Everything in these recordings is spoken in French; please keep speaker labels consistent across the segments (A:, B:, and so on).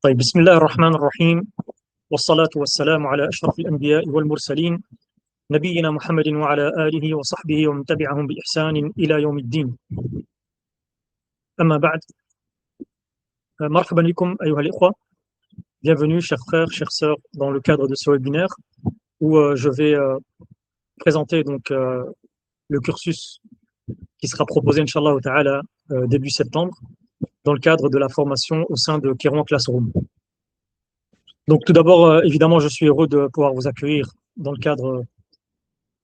A: طيب بسم الله الرحمن الرحيم والصلاة والسلام على أشرف الأنبياء والمرسلين نبينا محمد وعلى آله وصحبه ومن تبعهم بإحسان إلى يوم الدين. أما بعد، مرحبا بكم أيها الإخوة. Bienvenue chers frères, chères sœurs dans le cadre de ce webinaire où je vais présenter donc le cursus qui sera proposé Inch'Allah ta'ala début septembre dans le cadre de la formation au sein de Kérouan Classroom. Donc tout d'abord, évidemment, je suis heureux de pouvoir vous accueillir dans le cadre,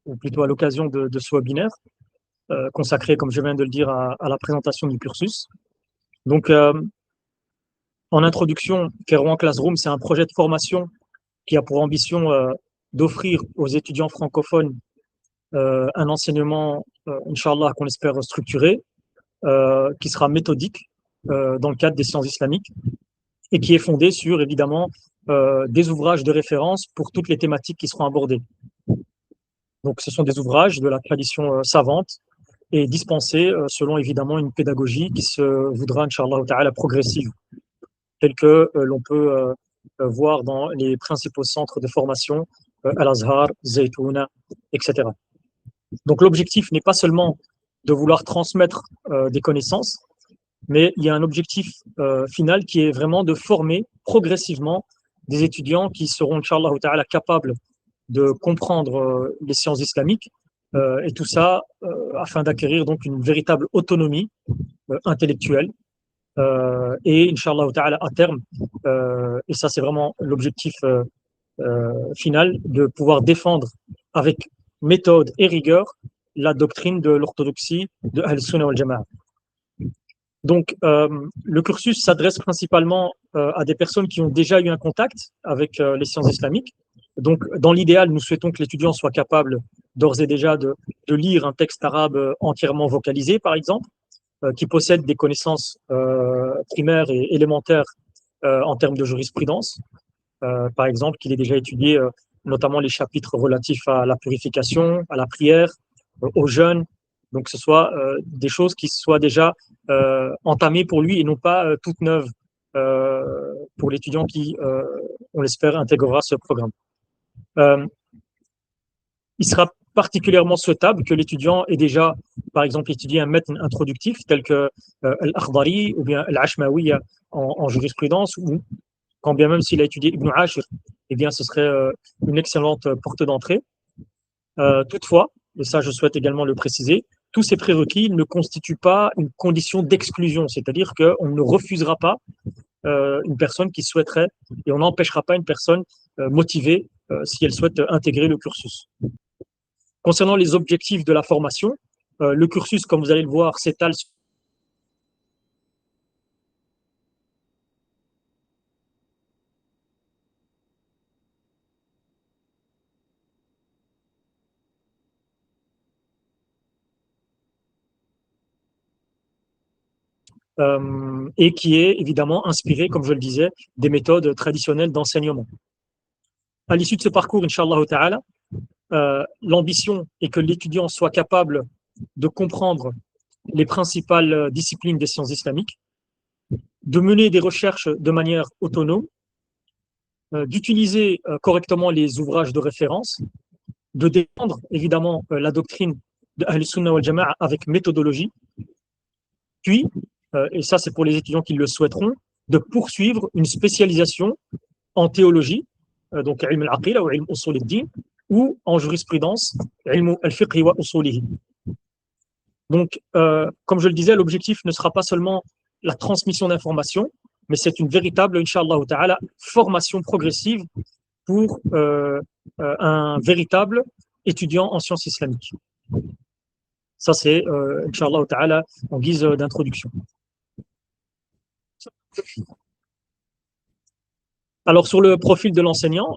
A: ou plutôt à l'occasion de ce webinaire, consacré, comme je viens de le dire, à la présentation du cursus. Donc, en introduction, Kérouan Classroom, c'est un projet de formation qui a pour ambition d'offrir aux étudiants francophones un enseignement, Inch'Allah, qu'on espère structuré, qui sera méthodique dans le cadre des sciences islamiques et qui est fondé sur, évidemment, des ouvrages de référence pour toutes les thématiques qui seront abordées. Donc, ce sont des ouvrages de la tradition savante et dispensés selon, évidemment, une pédagogie qui se voudra, Inch'Allah ta'ala, progressive, telle que l'on peut voir dans les principaux centres de formation, Al-Azhar, Zaytouna, etc. Donc, l'objectif n'est pas seulement de vouloir transmettre des connaissances, mais il y a un objectif final qui est vraiment de former progressivement des étudiants qui seront, Inch'Allah ta'ala, capables de comprendre les sciences islamiques, et tout ça afin d'acquérir donc une véritable autonomie intellectuelle, et Inch'Allah ta'ala à terme, et ça c'est vraiment l'objectif final, de pouvoir défendre avec méthode et rigueur la doctrine de l'orthodoxie de Ahl-Sunnah wal Jama'a. Donc, le cursus s'adresse principalement à des personnes qui ont déjà eu un contact avec les sciences islamiques. Donc, dans l'idéal, nous souhaitons que l'étudiant soit capable d'ores et déjà de lire un texte arabe entièrement vocalisé, par exemple, qui possède des connaissances primaires et élémentaires en termes de jurisprudence. Par exemple, qu'il ait déjà étudié notamment les chapitres relatifs à la purification, à la prière, au jeûne. Donc, que ce soit des choses qui soient déjà entamées pour lui et non pas toutes neuves pour l'étudiant qui, on l'espère, intégrera ce programme. Il sera particulièrement souhaitable que l'étudiant ait déjà, par exemple, étudié un maître introductif tel que Al-Akhdari ou bien Al-Ashmawi en jurisprudence, ou quand bien même s'il a étudié Ibn Ashir, eh bien, ce serait une excellente porte d'entrée. Toutefois, et ça je souhaite également le préciser, tous ces prérequis ne constituent pas une condition d'exclusion, c'est-à-dire qu'on ne refusera pas une personne qui souhaiterait, et on n'empêchera pas une personne motivée si elle souhaite intégrer le cursus. Concernant les objectifs de la formation, le cursus, comme vous allez le voir, s'étale sur et qui est évidemment inspiré, comme je le disais, des méthodes traditionnelles d'enseignement. À l'issue de ce parcours, Inch'Allah ta'ala, l'ambition est que l'étudiant soit capable de comprendre les principales disciplines des sciences islamiques, de mener des recherches de manière autonome, d'utiliser correctement les ouvrages de référence, de défendre évidemment la doctrine de Ahl-Sunnah wal Jama'a avec méthodologie, puis, et ça c'est pour les étudiants qui le souhaiteront, de poursuivre une spécialisation en théologie, donc ilm al-aqila ou ilm usul al-din, ou en jurisprudence, ilm al-fiqh wa usulihi. Donc, comme je le disais, l'objectif ne sera pas seulement la transmission d'informations, mais c'est une véritable, Inch'Allah ta'ala, formation progressive pour un véritable étudiant en sciences islamiques. Ça, c'est, Inch'Allah ta'ala, en guise d'introduction. Alors, sur le profil de l'enseignant,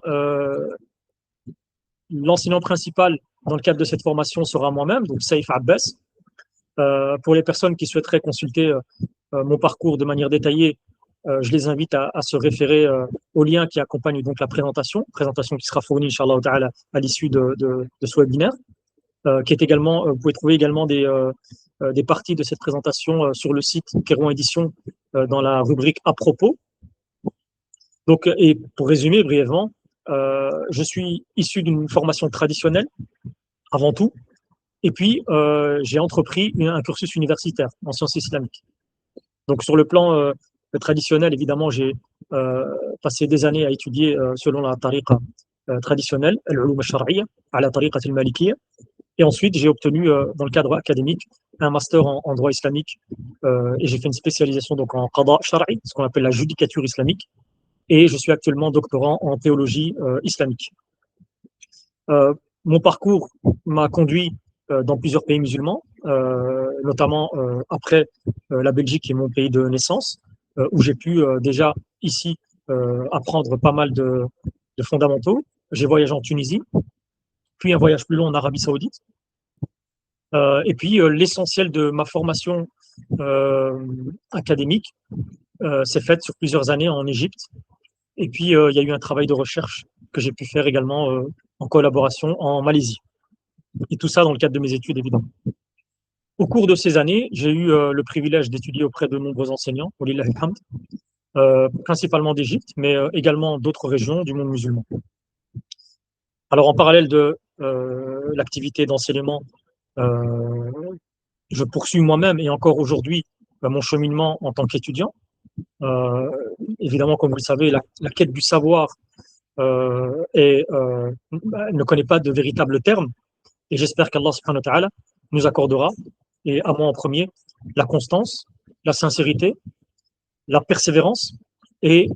A: l'enseignant principal dans le cadre de cette formation sera moi-même, donc Saïf Abbas. Pour les personnes qui souhaiteraient consulter mon parcours de manière détaillée, je les invite à se référer au lien qui accompagne donc la présentation qui sera fournie, Inch'Allah ta'ala, à l'issue de ce webinaire, qui est également, vous pouvez trouver également des parties de cette présentation sur le site Kérouan Édition dans la rubrique à propos. Donc, et pour résumer brièvement, je suis issu d'une formation traditionnelle avant tout, et puis j'ai entrepris un cursus universitaire en sciences islamiques. Donc sur le plan traditionnel, évidemment, j'ai euh, passé des années à étudier selon la tariqa traditionnelle, al-ulum al-shar'iyya, à la tariqa al-malikiyya. Et ensuite, j'ai obtenu, dans le cadre académique, un master en droit islamique et j'ai fait une spécialisation donc en qada shar'i, ce qu'on appelle la judicature islamique. Et je suis actuellement doctorant en théologie islamique. Euh, Mon parcours m'a conduit dans plusieurs pays musulmans, notamment après la Belgique qui est mon pays de naissance, où j'ai pu déjà ici apprendre pas mal de fondamentaux. J'ai voyagé en Tunisie, puis un voyage plus long en Arabie Saoudite. Et puis l'essentiel de ma formation académique s'est faite sur plusieurs années en Égypte. Et puis il y a eu un travail de recherche que j'ai pu faire également en collaboration en Malaisie. Et tout ça dans le cadre de mes études, évidemment. Au cours de ces années, j'ai eu le privilège d'étudier auprès de nombreux enseignants, principalement d'Égypte, mais également d'autres régions du monde musulman. Alors, en parallèle de l'activité d'enseignement, euh, je poursuis moi-même et encore aujourd'hui mon cheminement en tant qu'étudiant. Euh, Évidemment, comme vous le savez, la quête du savoir ne connaît pas de véritable terme. Et j'espère qu'Allah subhanahu wa ta'ala nous accordera, et à moi en premier, la constance, la sincérité, la persévérance, et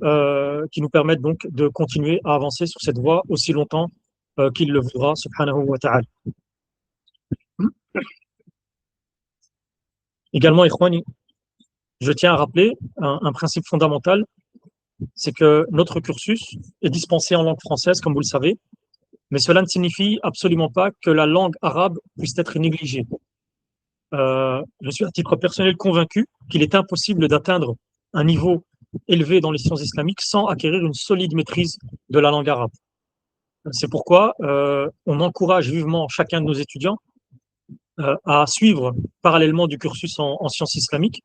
A: qui nous permettent donc de continuer à avancer sur cette voie aussi longtemps qu'il le voudra, subhanahu wa ta'ala. Également, Ikhwani, je tiens à rappeler un principe fondamental, c'est que notre cursus est dispensé en langue française, comme vous le savez, mais cela ne signifie absolument pas que la langue arabe puisse être négligée. Je suis à titre personnel convaincu qu'il est impossible d'atteindre un niveau élevé dans les sciences islamiques sans acquérir une solide maîtrise de la langue arabe. C'est pourquoi on encourage vivement chacun de nos étudiants à suivre parallèlement du cursus en sciences islamiques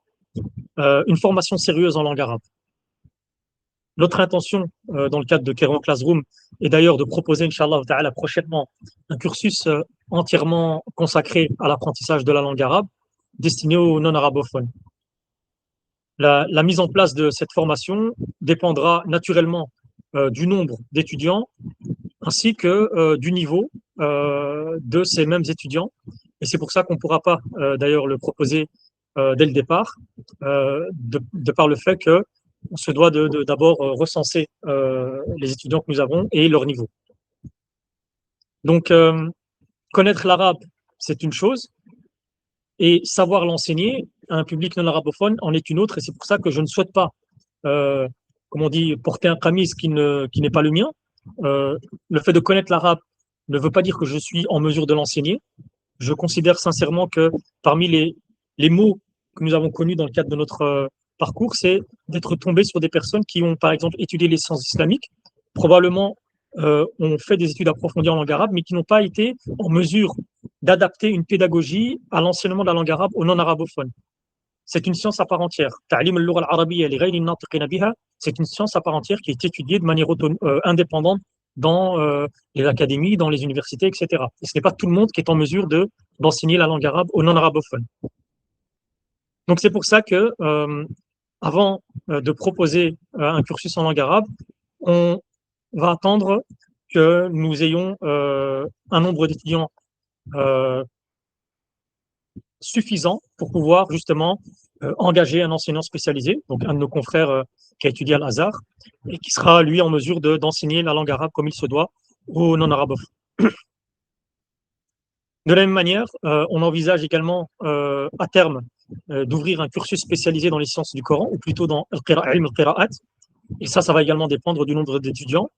A: une formation sérieuse en langue arabe. Notre intention dans le cadre de Kéron Classroom est d'ailleurs de proposer, Inch'Allah ta'ala, prochainement un cursus entièrement consacré à l'apprentissage de la langue arabe destiné aux non-arabophones. La mise en place de cette formation dépendra naturellement du nombre d'étudiants ainsi que du niveau de ces mêmes étudiants. Et c'est pour ça qu'on ne pourra pas d'ailleurs le proposer dès le départ, de par le fait qu'on se doit d'abord recenser les étudiants que nous avons et leur niveau. Donc, connaître l'arabe, c'est une chose, et savoir l'enseigner à un public non arabophone en est une autre, et c'est pour ça que je ne souhaite pas, comme on dit, porter un qamis qui n'est pas le mien. Le fait de connaître l'arabe ne veut pas dire que je suis en mesure de l'enseigner. Je considère sincèrement que parmi les mots que nous avons connus dans le cadre de notre parcours, c'est d'être tombé sur des personnes qui ont, par exemple, étudié les sciences islamiques, probablement ont fait des études approfondies en langue arabe, mais qui n'ont pas été en mesure d'adapter une pédagogie à l'enseignement de la langue arabe aux non-arabophones. C'est une science à part entière. C'est une science à part entière qui est étudiée de manière indépendante dans les académies, dans les universités, etc. Et ce n'est pas tout le monde qui est en mesure d'enseigner la langue arabe aux non-arabophones. Donc c'est pour ça que, avant de proposer un cursus en langue arabe, on va attendre que nous ayons un nombre d'étudiants suffisant pour pouvoir justement engager un enseignant spécialisé, donc un de nos confrères qui a étudié à Al-Azhar, et qui sera lui en mesure d'enseigner la langue arabe comme il se doit aux non-arabophones. De la même manière, on envisage également à terme d'ouvrir un cursus spécialisé dans les sciences du Coran, ou plutôt dans al-Qira'at, et ça va également dépendre du nombre d'étudiants.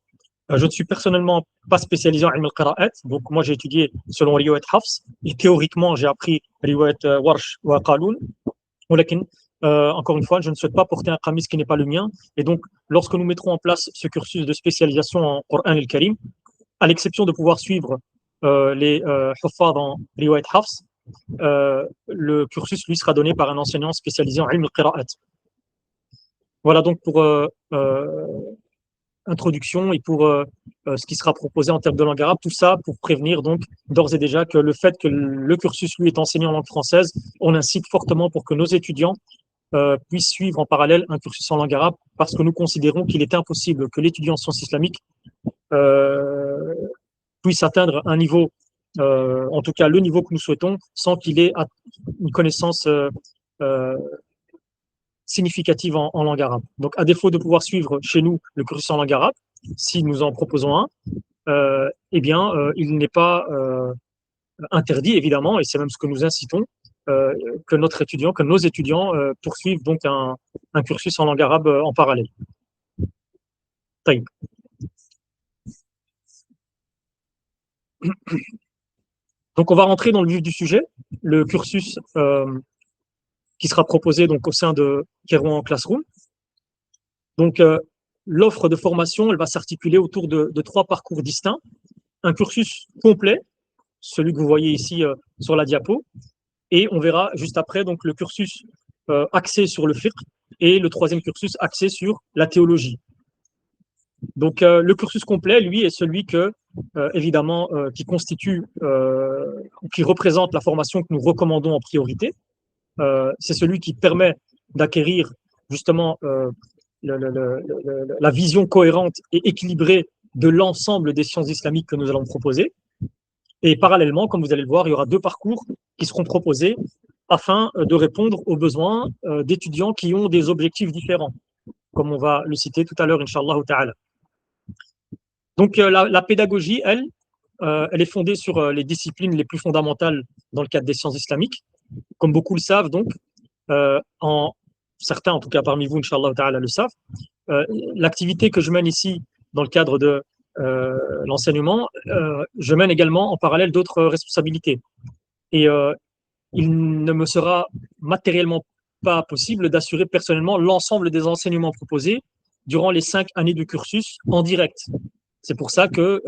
A: Je ne suis personnellement pas spécialisé en ilm al-qira'at, donc moi j'ai étudié selon Riwayat Hafs, et théoriquement j'ai appris Riwayat Warsh ou Qaloun. Encore une fois, je ne souhaite pas porter un qamis qui n'est pas le mien, et donc lorsque nous mettrons en place ce cursus de spécialisation en Coran al-Karim, à l'exception de pouvoir suivre les huffaz en Riwayat Hafs, le cursus lui sera donné par un enseignant spécialisé en ilm al-qira'at. Voilà donc pour introduction et pour ce qui sera proposé en termes de langue arabe, tout ça pour prévenir donc d'ores et déjà que le fait que le cursus lui est enseigné en langue française, on incite fortement pour que nos étudiants puissent suivre en parallèle un cursus en langue arabe, parce que nous considérons qu'il est impossible que l'étudiant en sciences islamiques euh, puisse atteindre un niveau, en tout cas le niveau que nous souhaitons, sans qu'il ait une connaissance euh, significative en langue arabe. Donc, à défaut de pouvoir suivre chez nous le cursus en langue arabe, si nous en proposons un, eh bien, il n'est pas interdit, évidemment, et c'est même ce que nous incitons, que nos étudiants poursuivent donc un cursus en langue arabe en parallèle. Taïb. Donc, on va rentrer dans le vif du sujet. Le cursus qui sera proposé donc au sein de Kérouan Classroom. Donc, l'offre de formation, elle va s'articuler autour de 3 parcours distincts. Un cursus complet, celui que vous voyez ici sur la diapo, et on verra juste après donc le cursus axé sur le fiqh et le 3e cursus axé sur la théologie. Donc, le cursus complet, lui, est celui que, évidemment, qui constitue, qui représente la formation que nous recommandons en priorité. C'est celui qui permet d'acquérir justement la vision cohérente et équilibrée de l'ensemble des sciences islamiques que nous allons proposer. Et parallèlement, comme vous allez le voir, il y aura 2 parcours qui seront proposés afin de répondre aux besoins d'étudiants qui ont des objectifs différents, comme on va le citer tout à l'heure, Inch'Allah ta'ala. Donc, la pédagogie, elle est fondée sur les disciplines les plus fondamentales dans le cadre des sciences islamiques. Comme beaucoup le savent, donc, certains, en tout cas parmi vous, Inch'Allah ta'ala, le savent, l'activité que je mène ici dans le cadre de l'enseignement, je mène également en parallèle d'autres responsabilités. Et il ne me sera matériellement pas possible d'assurer personnellement l'ensemble des enseignements proposés durant les 5 années de cursus en direct. C'est pour ça que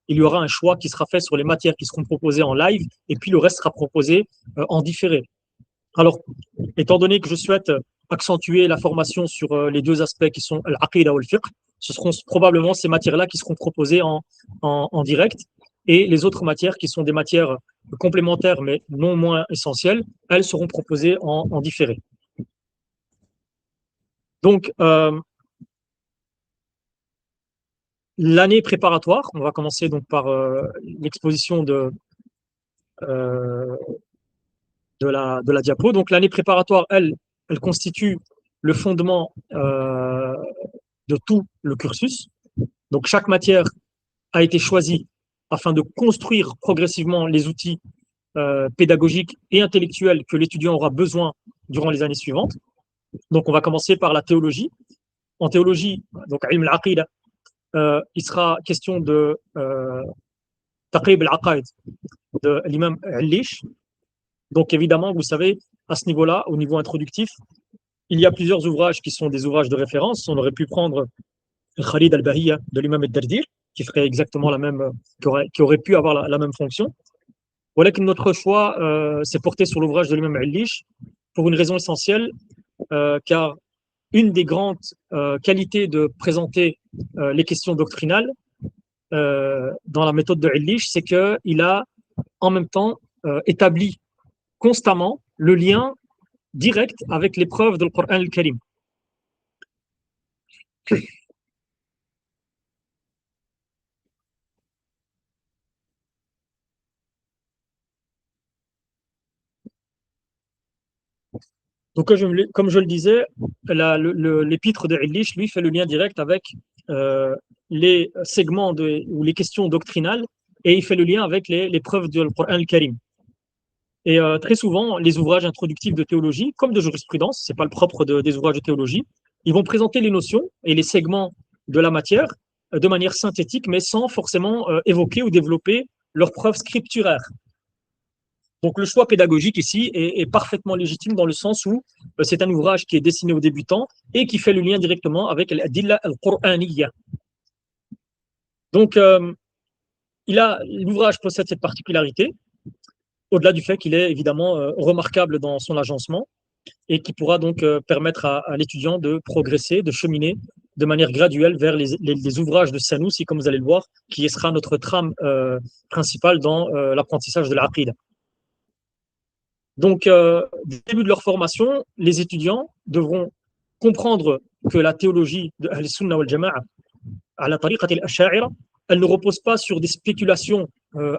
A: il y aura un choix qui sera fait sur les matières qui seront proposées en live, et puis le reste sera proposé en différé. Alors, étant donné que je souhaite accentuer la formation sur les 2 aspects qui sont l'aqida ou le fiqh, ce seront probablement ces matières-là qui seront proposées en direct, et les autres matières qui sont des matières complémentaires mais non moins essentielles, elles seront proposées en différé. Donc, l'année préparatoire, on va commencer donc par l'exposition de la diapo. Donc, l'année préparatoire, elle constitue le fondement de tout le cursus. Donc, chaque matière a été choisie afin de construire progressivement les outils pédagogiques et intellectuels que l'étudiant aura besoin durant les années suivantes. Donc, on va commencer par la théologie. En théologie, donc, ilm al-aqida, il sera question de taqrib al-aqaid de l'imam Al-Lish. Donc, évidemment, vous savez, à ce niveau-là, au niveau introductif, il y a plusieurs ouvrages qui sont des ouvrages de référence. On aurait pu prendre Khalid al-Bahiyya de l'imam al-Dardir, qui ferait exactement la même, qui aurait pu avoir la même fonction. Voilà que notre choix s'est porté sur l'ouvrage de l'imam Al-Lish pour une raison essentielle, car une des grandes qualités de présenter les questions doctrinales dans la méthode de Al-Lish, c'est qu'il a en même temps établi constamment le lien direct avec les preuves du Coran al-Karim. Donc, comme je le disais, l'épître de Al-Lish, lui, fait le lien direct avec les segments ou les questions doctrinales, et il fait le lien avec les preuves du Coran al-Karim. Et très souvent, les ouvrages introductifs de théologie, comme de jurisprudence, c'est pas le propre des ouvrages de théologie, ils vont présenter les notions et les segments de la matière de manière synthétique, mais sans forcément évoquer ou développer leurs preuves scripturaires. Donc le choix pédagogique ici est parfaitement légitime dans le sens où c'est un ouvrage qui est destiné aux débutants et qui fait le lien directement avec l'adilla al-Qur'aniyya. Donc l'ouvrage possède cette particularité, au-delà du fait qu'il est évidemment remarquable dans son agencement et qui pourra donc permettre à l'étudiant de progresser, de cheminer de manière graduelle vers les ouvrages de Sanoussi, comme vous allez le voir, qui sera notre trame principale dans l'apprentissage de l'aqida. Donc, dès le début de leur formation, les étudiants devront comprendre que la théologie de Ahl-Sunnah wal Jama'a, à la tariqat al-Ash'a'ira, elle ne repose pas sur des spéculations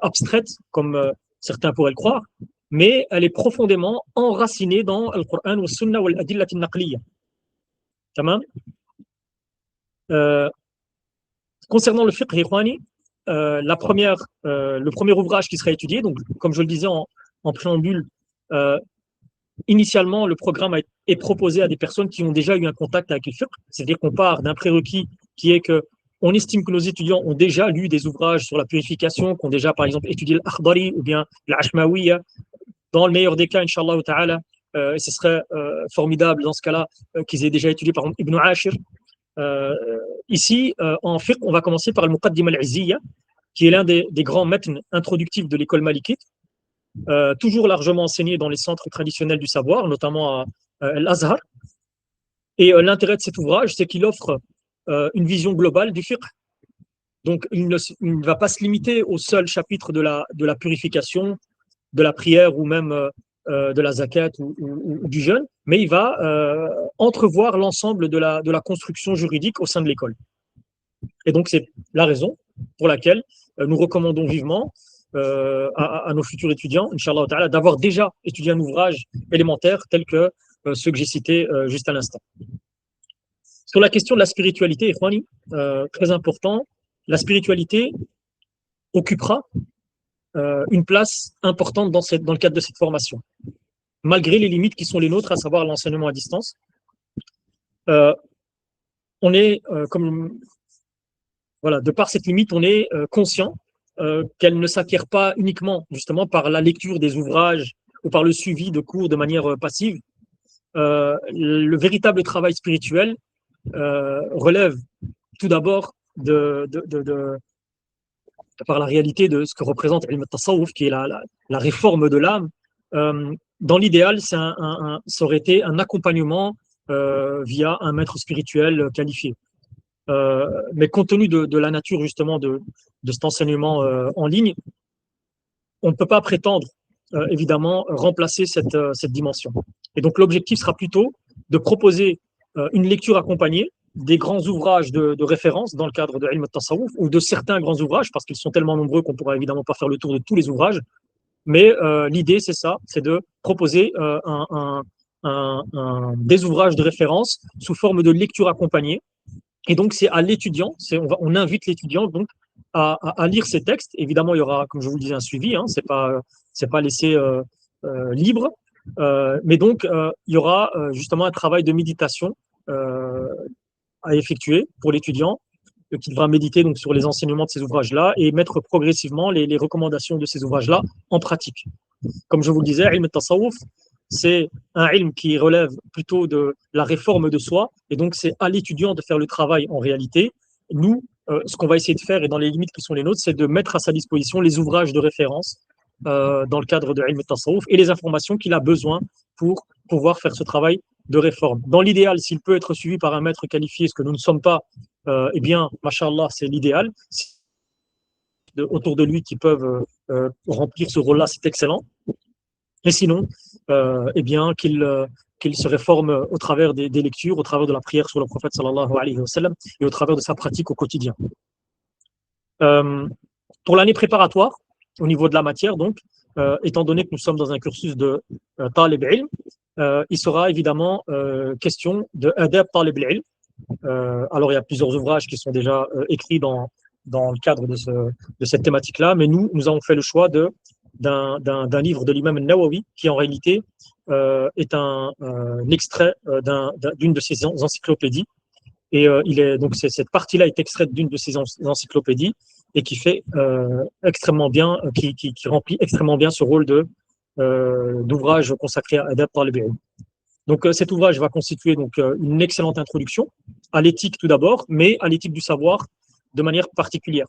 A: abstraites, comme certains pourraient le croire, mais elle est profondément enracinée dans le Coran wa Sunnah wal Adillat al-Naqliya. Tamam. Concernant le fiqh ikhwani, le premier ouvrage qui sera étudié, donc comme je le disais en préambule, initialement le programme est proposé à des personnes qui ont déjà eu un contact avec le fiqh, c'est-à-dire qu'on part d'un prérequis qui est que on estime que nos étudiants ont déjà lu des ouvrages sur la purification, qui ont déjà par exemple étudié l'Akhdari ou bien l'Ashmawiya. Dans le meilleur des cas, Inch'Allah Ta'ala, ce serait formidable dans ce cas-là qu'ils aient déjà étudié par exemple Ibn Ashir. Ici, en fiqh, on va commencer par le Muqaddim al-Izziya, qui est l'un des grands maîtres introductifs de l'école malikite, toujours largement enseigné dans les centres traditionnels du savoir, notamment à l'Azhar. Et l'intérêt de cet ouvrage, c'est qu'il offre une vision globale du fiqh. Donc, il ne va pas se limiter au seul chapitre de la purification, de la prière ou même de la zakat ou du jeûne, mais il va entrevoir l'ensemble de la construction juridique au sein de l'école. Et donc, c'est la raison pour laquelle nous recommandons vivement à nos futurs étudiants, Inch'Allah Ta'ala, d'avoir déjà étudié un ouvrage élémentaire tel que ceux que j'ai cités juste à l'instant. Sur la question de la spiritualité, Ikhwani, très important, la spiritualité occupera une place importante dans le cadre de cette formation, malgré les limites qui sont les nôtres, à savoir l'enseignement à distance. On est, de par cette limite, on est conscient qu'elle ne s'acquiert pas uniquement justement par la lecture des ouvrages ou par le suivi de cours de manière passive. Le véritable travail spirituel relève tout d'abord par la réalité de ce que représente Ilm al-Tasawwuf, qui est la réforme de l'âme. Dans l'idéal, ça aurait été un accompagnement via un maître spirituel qualifié. Mais compte tenu de la nature justement de cet enseignement en ligne, on ne peut pas prétendre évidemment remplacer cette dimension. Et donc l'objectif sera plutôt de proposer une lecture accompagnée des grands ouvrages de référence dans le cadre de Ilm al-Tasawwuf, ou de certains grands ouvrages, parce qu'ils sont tellement nombreux qu'on ne pourra évidemment pas faire le tour de tous les ouvrages. Mais l'idée, c'est ça, c'est de proposer des ouvrages de référence sous forme de lecture accompagnée. Et donc, c'est à l'étudiant, on invite l'étudiant donc à lire ces textes. Évidemment, il y aura, comme je vous le disais, un suivi, hein, c'est pas laissé libre. Mais donc, il y aura justement un travail de méditation à effectuer pour l'étudiant, qui devra méditer donc sur les enseignements de ces ouvrages-là et mettre progressivement les recommandations de ces ouvrages-là en pratique. Comme je vous le disais, Ilm al-Tasawwuf, c'est un ilm qui relève plutôt de la réforme de soi, et donc c'est à l'étudiant de faire le travail en réalité. Nous, ce qu'on va essayer de faire, et dans les limites qui sont les nôtres, c'est de mettre à sa disposition les ouvrages de référence dans le cadre de Ilm al-Tasawwuf et les informations qu'il a besoin pour pouvoir faire ce travail de réforme. Dans l'idéal, s'il peut être suivi par un maître qualifié, ce que nous ne sommes pas, eh bien, mashallah, c'est l'idéal. Autour de lui qui peuvent remplir ce rôle-là, c'est excellent. Et sinon, eh bien, qu'il se réforme au travers des lectures, au travers de la prière sur le prophète sallallahu alayhi wa sallam et au travers de sa pratique au quotidien. Pour l'année préparatoire, au niveau de la matière, donc, étant donné que nous sommes dans un cursus de Talib Ilm, il sera évidemment question de Adab Talib Ilm. Alors, il y a plusieurs ouvrages qui sont déjà écrits dans le cadre de cette thématique-là, mais nous avons fait le choix d'un livre de l'imam al-Nawawi, qui en réalité est un extrait d'une de ses encyclopédies. Et donc cette partie-là est extraite d'une de ses encyclopédies et qui fait extrêmement bien, qui remplit extrêmement bien ce rôle d'ouvrage consacré à Adab Talib Ilm. Donc cet ouvrage va constituer donc une excellente introduction à l'éthique tout d'abord, mais à l'éthique du savoir de manière particulière.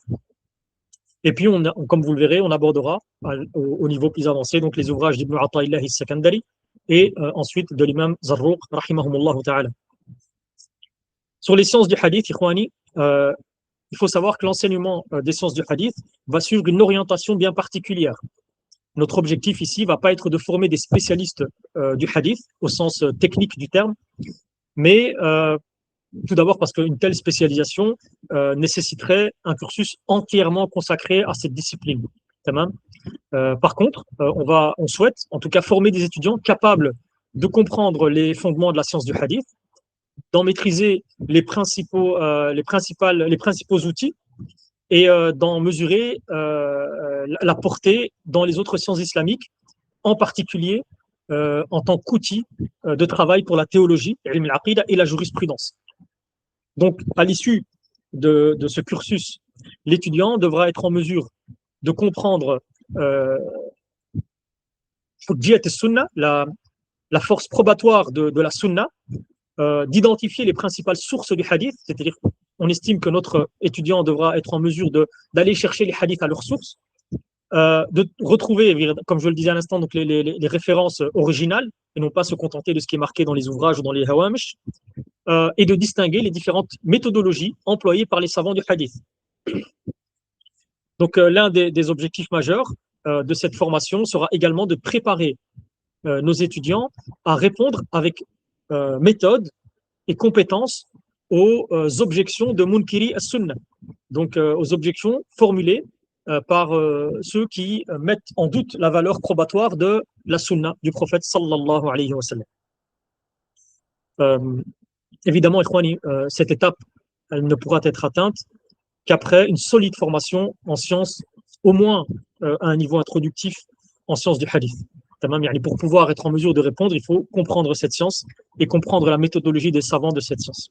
A: Et puis, comme vous le verrez, on abordera au niveau plus avancé donc les ouvrages d'Ibn Ata'illah al-Sakandari et ensuite de l'imam Zarruq, rahimahumullah ta'ala. Sur les sciences du hadith, Ikhwani, il faut savoir que l'enseignement des sciences du hadith va suivre une orientation bien particulière. Notre objectif ici ne va pas être de former des spécialistes du hadith au sens technique du terme, mais tout d'abord parce qu'une telle spécialisation nécessiterait un cursus entièrement consacré à cette discipline. Par contre, on souhaite en tout cas former des étudiants capables de comprendre les fondements de la science du hadith, d'en maîtriser les principaux outils et d'en mesurer la portée dans les autres sciences islamiques, en particulier en tant qu'outil de travail pour la théologie, ilm al-aqida et la jurisprudence. Donc, à l'issue de ce cursus, l'étudiant devra être en mesure de comprendre la force probatoire de la sunna, d'identifier les principales sources du hadith, c'est-à-dire qu'on estime que notre étudiant devra être en mesure d'aller chercher les hadiths à leurs sources, de retrouver, comme je le disais à l'instant, donc les références originales, et non pas se contenter de ce qui est marqué dans les ouvrages ou dans les hawamish, et de distinguer les différentes méthodologies employées par les savants du hadith. Donc l'un des objectifs majeurs de cette formation sera également de préparer nos étudiants à répondre avec méthode et compétences aux objections de Munkiri as-Sunnah, donc aux objections formulées par ceux qui mettent en doute la valeur probatoire de la Sunna du prophète sallallahu alayhi wa sallam. Évidemment, Ikhwani, cette étape, elle ne pourra être atteinte qu'après une solide formation en sciences, au moins à un niveau introductif en sciences du hadith. Pour pouvoir être en mesure de répondre, il faut comprendre cette science et comprendre la méthodologie des savants de cette science.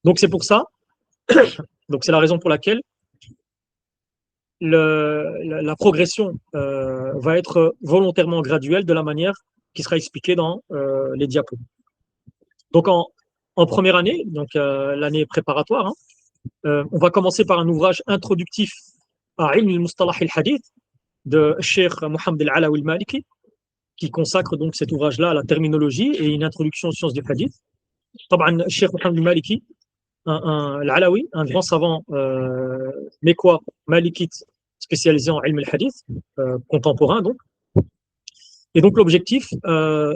A: Donc c'est pour ça, donc c'est la raison pour laquelle la progression va être volontairement graduelle de la manière qui sera expliquée dans les diapos. Donc en première année, donc l'année préparatoire, on va commencer par un ouvrage introductif à Ilm al-Mustalah al-Hadith de Cheikh Mohamed al-Alawi al-Maliki, qui consacre donc cet ouvrage-là à la terminologie et une introduction aux sciences du hadith. Cheikh Mohamed al-Maliki, al-Alawi, un grand savant mécois malikite spécialisé en ilm al-hadith, contemporain donc. Et donc l'objectif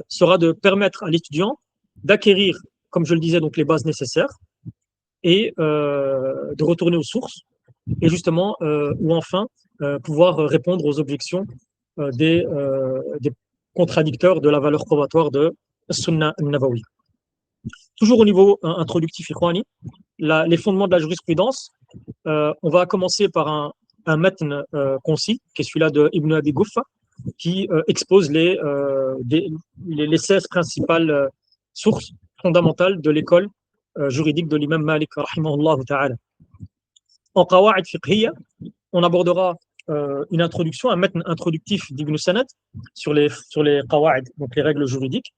A: sera de permettre à l'étudiant d'acquérir, comme je le disais, donc les bases nécessaires et de retourner aux sources et justement, ou enfin, pouvoir répondre aux objections des contradicteurs de la valeur probatoire de Sunnah al-Nabawi. Toujours au niveau introductif, Ikhwani, les fondements de la jurisprudence, on va commencer par un matn concis, qui est celui-là de Ibn Abi Guffa, qui expose les 16 principales sources fondamentales de l'école juridique de l'imam Malik, rahimahullah ta'ala. En qawa'id fiqhiyya, on abordera une introduction, un matn introductif d'Ibn Sanad sur les qawa'id, donc les règles juridiques.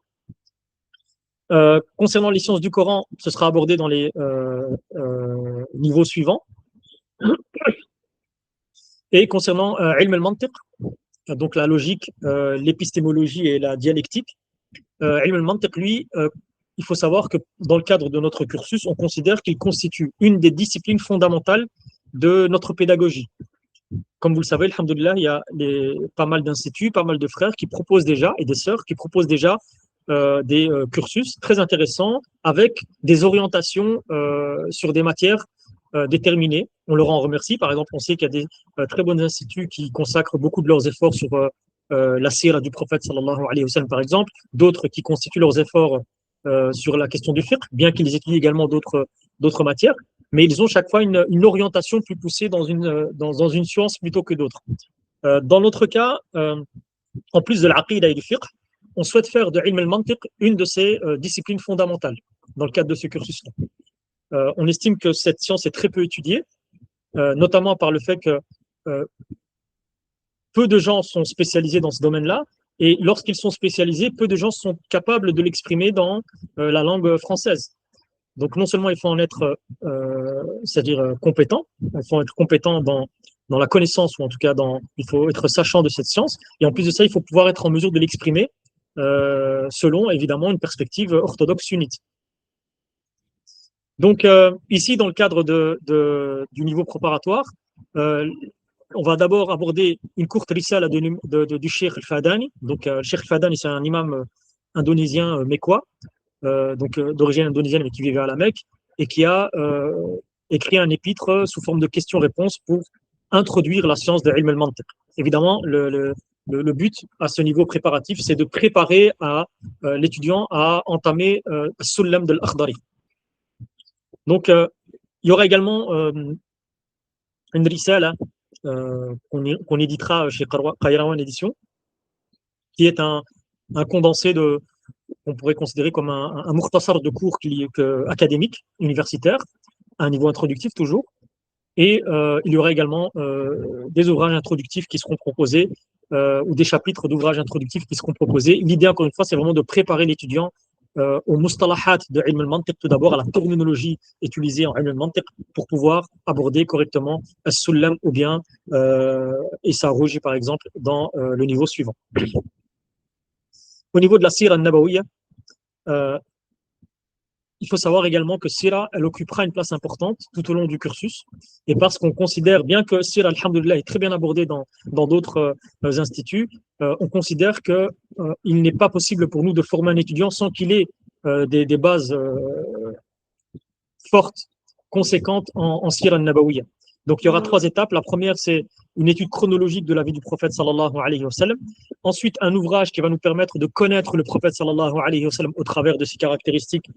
A: Concernant les sciences du Coran, ce sera abordé dans les niveaux suivants. Et concernant ilm al-mantiq, donc la logique, l'épistémologie et la dialectique, ilm al-mantiq, lui, il faut savoir que dans le cadre de notre cursus, on considère qu'il constitue une des disciplines fondamentales de notre pédagogie. Comme vous le savez, alhamdoulilah, il y a pas mal d'instituts, pas mal de frères qui proposent déjà, et des sœurs qui proposent déjà des cursus très intéressants avec des orientations sur des matières déterminées. On leur en remercie. Par exemple, on sait qu'il y a des très bons instituts qui consacrent beaucoup de leurs efforts sur la sira du prophète sallallahu alayhi wa sallam, par exemple, d'autres qui constituent leurs efforts sur la question du fiqh, bien qu'ils étudient également d'autres matières, mais ils ont chaque fois une orientation plus poussée dans une science plutôt que d'autres. Dans notre cas, en plus de l'aqida et du fiqh, on souhaite faire de ilm al-mantiq une de ces disciplines fondamentales dans le cadre de ce cursus-là. On estime que cette science est très peu étudiée, notamment par le fait que peu de gens sont spécialisés dans ce domaine-là, et lorsqu'ils sont spécialisés, peu de gens sont capables de l'exprimer dans la langue française. Donc non seulement il faut en être, c'est-à-dire compétent, il faut être compétent dans la connaissance, ou en tout cas il faut être sachant de cette science, et en plus de ça, il faut pouvoir être en mesure de l'exprimer selon évidemment une perspective orthodoxe sunnite. Donc, ici, dans le cadre du niveau préparatoire, euh, on va d'abord aborder une courte risala du Cheikh Al-Fadani. Donc, le Cheikh Al-Fadani, c'est un imam indonésien mécois, d'origine indonésienne, mais qui vivait à la Mecque, et qui a écrit un épître sous forme de questions-réponses pour introduire la science de Ilm al-Mantiq. Évidemment, le but à ce niveau préparatif, c'est de préparer l'étudiant à entamer Sullam de l'Akhdari. Donc, il y aura également une risala qu'on éditera chez Qayrawan Édition, qui est un condensé qu'on pourrait considérer comme un mukhtasar de cours académique, universitaire, à un niveau introductif toujours. Et il y aura également des ouvrages introductifs qui seront proposés ou des chapitres d'ouvrages introductifs qui seront proposés. L'idée, encore une fois, c'est vraiment de préparer l'étudiant au mustalahat de ilm al-mantiq, tout d'abord à la terminologie utilisée en ilm al-mantiq pour pouvoir aborder correctement as-sullam ou bien Issa Rouji, par exemple, dans le niveau suivant. Au niveau de la sira al-nabawiyya, il faut savoir également que Sira, elle occupera une place importante tout au long du cursus. Et parce qu'on considère, bien que Sira, alhamdoulilah, est très bien abordé dans d'autres instituts, on considère qu'il n'est pas possible pour nous de former un étudiant sans qu'il ait des bases fortes, conséquentes en Sira al-Nabawiyya. Donc il y aura 3 étapes. La première, c'est une étude chronologique de la vie du prophète sallallahu alayhi wa sallam. Ensuite, un ouvrage qui va nous permettre de connaître le prophète sallallahu alayhi wa sallam au travers de ses caractéristiques,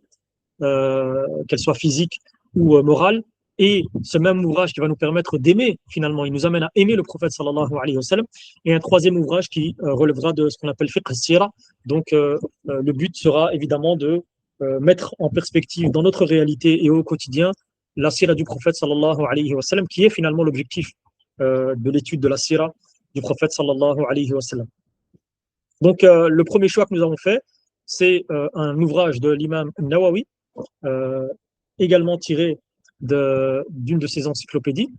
A: qu'elle soit physique ou morale, et ce même ouvrage qui va nous permettre d'aimer, finalement, il nous amène à aimer le prophète sallallahu alayhi wa sallam, et un troisième ouvrage qui relèvera de ce qu'on appelle fiqh al-sira. Donc le but sera évidemment de mettre en perspective dans notre réalité et au quotidien la sira du prophète sallallahu alayhi wa sallam, qui est finalement l'objectif de l'étude de la sira du prophète sallallahu alayhi wa sallam. Donc le premier choix que nous avons fait, c'est un ouvrage de l'imam Nawawi, également tiré d'une de ses encyclopédies,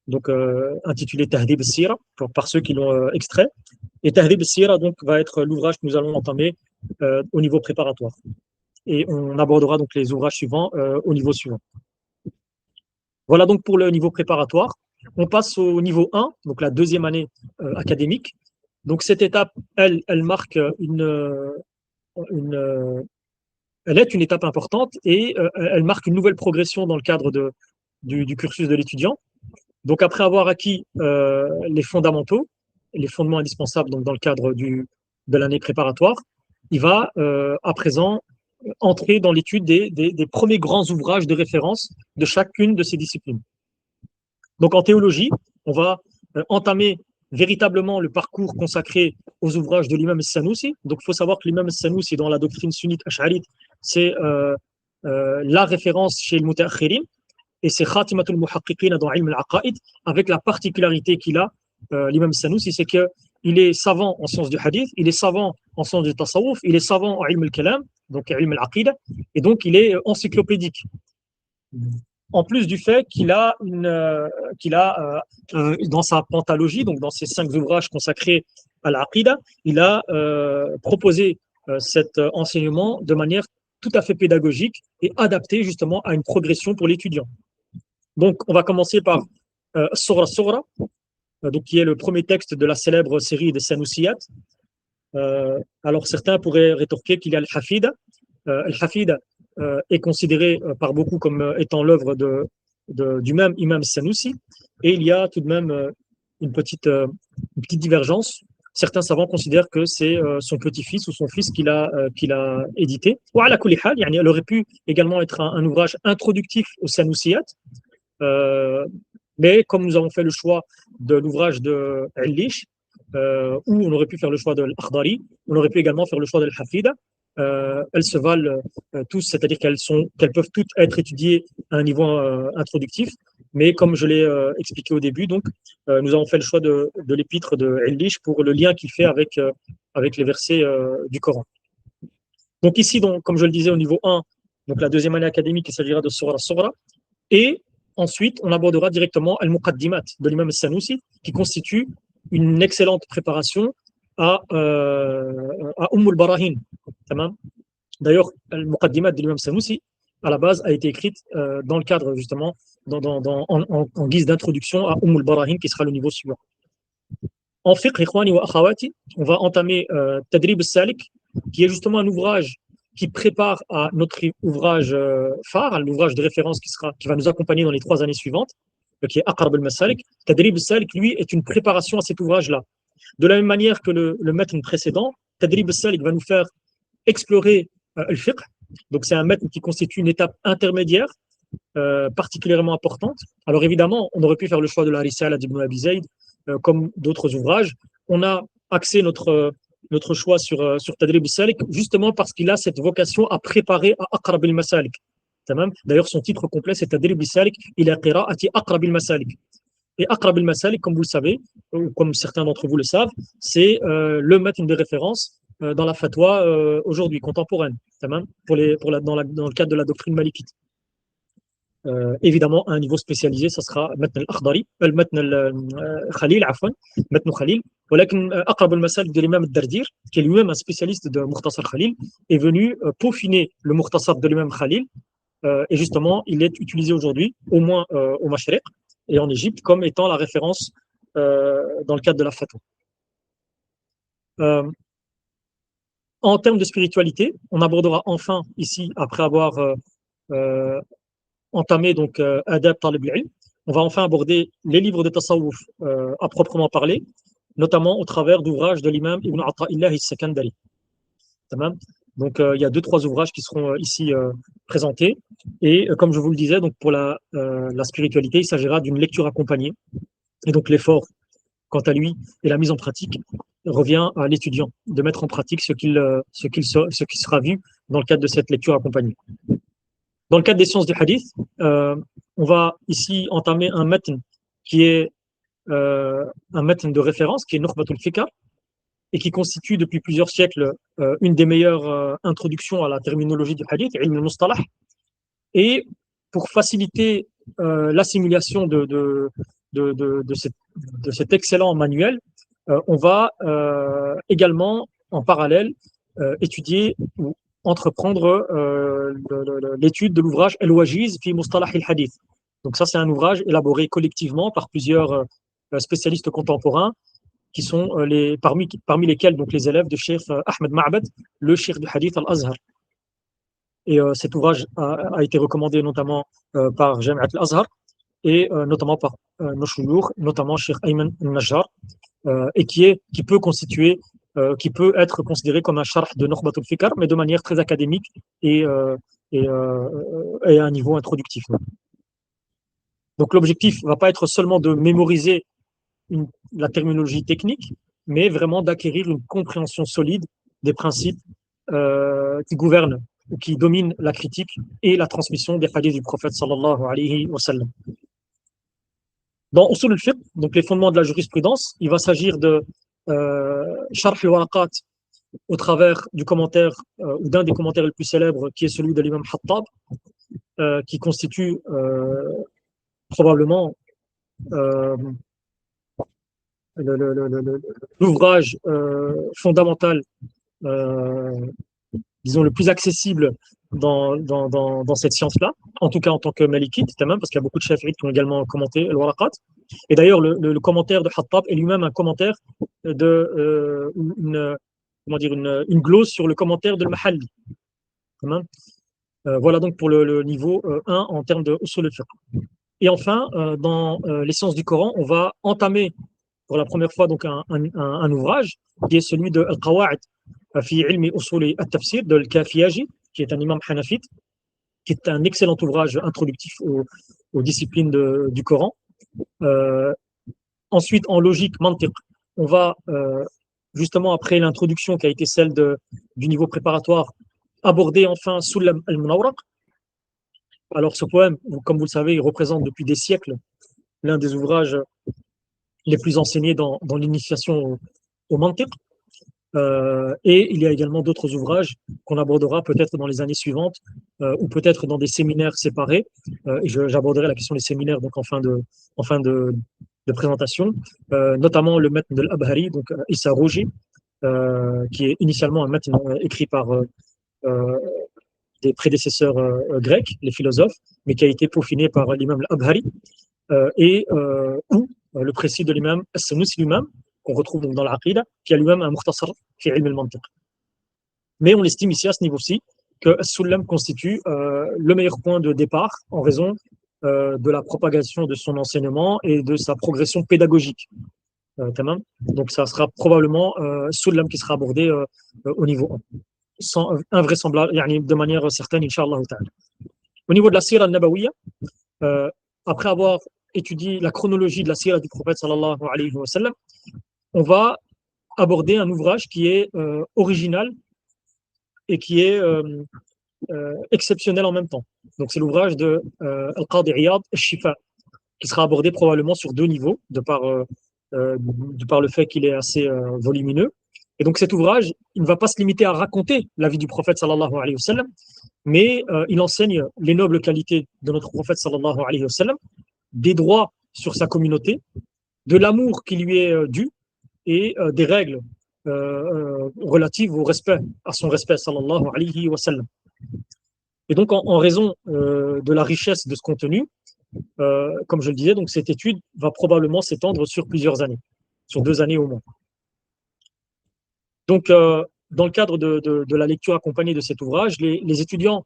A: donc intitulée Tahdhib al-Sira, par ceux qui l'ont extrait. Et Tahdhib al-Sira donc, va être l'ouvrage que nous allons entamer au niveau préparatoire. Et on abordera donc les ouvrages suivants au niveau suivant. Voilà donc pour le niveau préparatoire. On passe au niveau 1, donc la deuxième année académique. Donc cette étape, elle marque elle est une étape importante et elle marque une nouvelle progression dans le cadre du cursus de l'étudiant. Donc, après avoir acquis les fondamentaux, les fondements indispensables donc, dans le cadre de l'année préparatoire, il va à présent entrer dans l'étude des premiers grands ouvrages de référence de chacune de ces disciplines. Donc, en théologie, on va entamer véritablement le parcours consacré aux ouvrages de l'imam al-Sanoussi. Donc, il faut savoir que l'imam al-Sanoussi, dans la doctrine sunnite ash'arite, c'est la référence chez le Mutaakhirin, et c'est Khatimatul Muhaqqiqin dans Ilm al-Aqaid, avec la particularité qu'il a, l'imam al-Sanoussi, c'est qu'il est savant en sciences du hadith, il est savant en sciences du tasawwuf, il est savant en Ilm al-Kalam, donc Ilm al-Aqida, et donc il est encyclopédique. En plus du fait qu'il a, dans sa pentalogie, donc dans ses 5 ouvrages consacrés à l'Aqida, il a proposé cet enseignement de manière tout à fait pédagogique et adapté justement à une progression pour l'étudiant. Donc, on va commencer par Sogra Sogra, donc, qui est le premier texte de la célèbre série des Sanousiyat. Alors, certains pourraient rétorquer qu'il y a le Hafid. Le Hafid est considéré par beaucoup comme étant l'œuvre du même imam Sanoussi, et il y a tout de même une petite divergence. Certains savants considèrent que c'est son petit-fils ou son fils qui l'a édité. Ou à la kulli hal, elle aurait pu également être un ouvrage introductif au Sanousiyat, mais comme nous avons fait le choix de l'ouvrage de Illish, ou on aurait pu faire le choix de l'Akhdari, on aurait pu également faire le choix de l'Hafida. Elles se valent tous, c'est-à-dire qu'elles peuvent toutes être étudiées à un niveau introductif, mais comme je l'ai expliqué au début, donc, nous avons fait le choix de l'épître de Illish pour le lien qu'il fait avec les versets du Coran. Donc ici, donc, comme je le disais au niveau 1, donc la deuxième année académique, il s'agira de Sogra Sogra, et ensuite on abordera directement Al-Muqaddimat de l'imam Sanoussi, qui constitue une excellente préparation à Umm al-Barahin. D'ailleurs, Al-Muqaddimat de l'imam Sanoussi à la base, a été écrite dans le cadre, justement, en guise d'introduction à al-Barahin, qui sera le niveau suivant. En fiqh, ikhwani wa akhawati, on va entamer Tadrib al-Salik, qui est justement un ouvrage qui prépare à notre ouvrage phare, l'ouvrage de référence qui va nous accompagner dans les 3 années suivantes, qui est Aqrab al-Masalik. Tadrib al-Salik, lui, est une préparation à cet ouvrage-là. De la même manière que le maître précédent, Tadrib al-Salik va nous faire explorer le fiqh. Donc c'est un maître qui constitue une étape intermédiaire particulièrement importante. Alors évidemment, on aurait pu faire le choix de la Risala d'Ibn Abi Zayd, comme d'autres ouvrages. On a axé notre choix sur Tadrib al-Salik, justement parce qu'il a cette vocation à préparer à Aqrab al-Masalik. D'ailleurs, son titre complet, c'est Tadrib al-Salik ila qira'ati Aqrab al-Masalik. Et Aqrab al-Masalik, comme vous le savez, ou comme certains d'entre vous le savent, c'est le maître de référence dans la fatwa aujourd'hui, contemporaine, dans le cadre de la doctrine malikite. Évidemment, à un niveau spécialisé, ça sera Matn al-Akhdari, Matn al-Khalil, Matn Khalil. ولكن أقرب المسالك de l'imam al-Dardir, qui est lui-même un spécialiste de Mukhtasar Khalil, est venu peaufiner le Mukhtasar de l'imam Khalil, et justement, il est utilisé aujourd'hui, au moins au Mashriq et en Égypte, comme étant la référence dans le cadre de la fatwa. En termes de spiritualité, on abordera enfin ici, après avoir entamé donc Adab Talib al-Ilm, on va enfin aborder les livres de Tasawwuf à proprement parler, notamment au travers d'ouvrages de l'imam Ibn Ata'illah al-Sakandari. Donc il y a 2-3 ouvrages qui seront ici présentés. Et comme je vous le disais, donc pour la spiritualité, il s'agira d'une lecture accompagnée. Et donc l'effort, quant à lui, et la mise en pratique revient à l'étudiant de mettre en pratique ce qui sera vu dans le cadre de cette lecture accompagnée. Dans le cadre des sciences du hadith, on va ici entamer un matn qui est un matn de référence, qui est Nukhbatul Fikr, et qui constitue depuis plusieurs siècles une des meilleures introductions à la terminologie du hadith, ilm al-mustalah. Et pour faciliter l'assimilation de cet excellent manuel, on va également, en parallèle, étudier ou entreprendre l'étude de l'ouvrage Al-Wajiz fi Mustalah al-Hadith. Donc ça, c'est un ouvrage élaboré collectivement par plusieurs spécialistes contemporains, qui sont parmi lesquels donc les élèves de Cheikh Ahmed Ma'bad, le Cheikh du Hadith Al-Azhar. Et cet ouvrage a été recommandé notamment par Jami'at Al-Azhar et notamment par nos chouyours, notamment Cheikh Ayman Al-Najjar, et qui peut être considéré comme un sharh de Nukhbatul Fikr, mais de manière très académique et à un niveau introductif. Donc l'objectif ne va pas être seulement de mémoriser la terminologie technique, mais vraiment d'acquérir une compréhension solide des principes qui gouvernent ou qui dominent la critique et la transmission des hadiths du prophète sallallahu alayhi wa sallam. Dans Usul al-Fiqh, donc les fondements de la jurisprudence, il va s'agir de Sharh al-Waraqat au travers du commentaire ou d'un des commentaires les plus célèbres, qui est celui de l'imam Hattab, qui constitue probablement l'ouvrage fondamental, disons le plus accessible dans cette science-là, en tout cas en tant que malikite, parce qu'il y a beaucoup de chafi'ites qui ont également commenté le Waraqat. Et d'ailleurs, le commentaire de Hattab est lui-même un commentaire une glose sur le commentaire de Al-Mahalli. Voilà donc pour le niveau 1 en termes de usul al-fiqh. Et enfin, dans les sciences du Coran, on va entamer pour la première fois donc un ouvrage qui est celui de Al-Qawa'id fi ilmi usul al-tafsir de Al-Kafiyaji, qui est un imam hanafite, qui est un excellent ouvrage introductif aux disciplines du Coran. Ensuite, en logique, mantiq, on va justement après l'introduction qui a été celle du niveau préparatoire, aborder enfin Sulam al-Munawraq. Alors ce poème, comme vous le savez, il représente depuis des siècles l'un des ouvrages les plus enseignés dans l'initiation au mantiq. Et il y a également d'autres ouvrages qu'on abordera peut-être dans les années suivantes ou peut-être dans des séminaires séparés. Et j'aborderai la question des séminaires donc en fin de présentation, notamment le maître de l'Abhari, donc Issa Rouji, qui est initialement un maître écrit par des prédécesseurs grecs, les philosophes, mais qui a été peaufiné par l'imam al-Abhari, ou le précis de l'imam as-Sanusi lui-même, qu'on retrouve donc dans l'Aqida, qui a lui-même un mukhtasar fi ilm al-mantiq. Mais on estime ici, à ce niveau-ci, que As-Sullam constitue le meilleur point de départ en raison de la propagation de son enseignement et de sa progression pédagogique. Donc ça sera probablement Sullam qui sera abordé au niveau 1, sans invraisemblable, de manière certaine, Inch'Allah ta'ala. Au niveau de la sira al-Nabawiyya, après avoir étudié la chronologie de la sira du prophète sallallahu alayhi wa sallam, on va aborder un ouvrage qui est original et qui est exceptionnel en même temps. Donc c'est l'ouvrage de Al-Qadi Iyad al-Shifa, qui sera abordé probablement sur 2 niveaux, de par le fait qu'il est assez volumineux. Et donc cet ouvrage, il ne va pas se limiter à raconter la vie du prophète sallallahu alayhi wa sallam, mais il enseigne les nobles qualités de notre prophète sallallahu alayhi wa sallam, des droits sur sa communauté, de l'amour qui lui est dû et des règles relatives au respect, à son respect sallallahu alayhi wa sallam. Et donc en raison de la richesse de ce contenu, comme je le disais, donc cette étude va probablement s'étendre sur plusieurs années, sur 2 années au moins. Donc, dans le cadre de la lecture accompagnée de cet ouvrage, les étudiants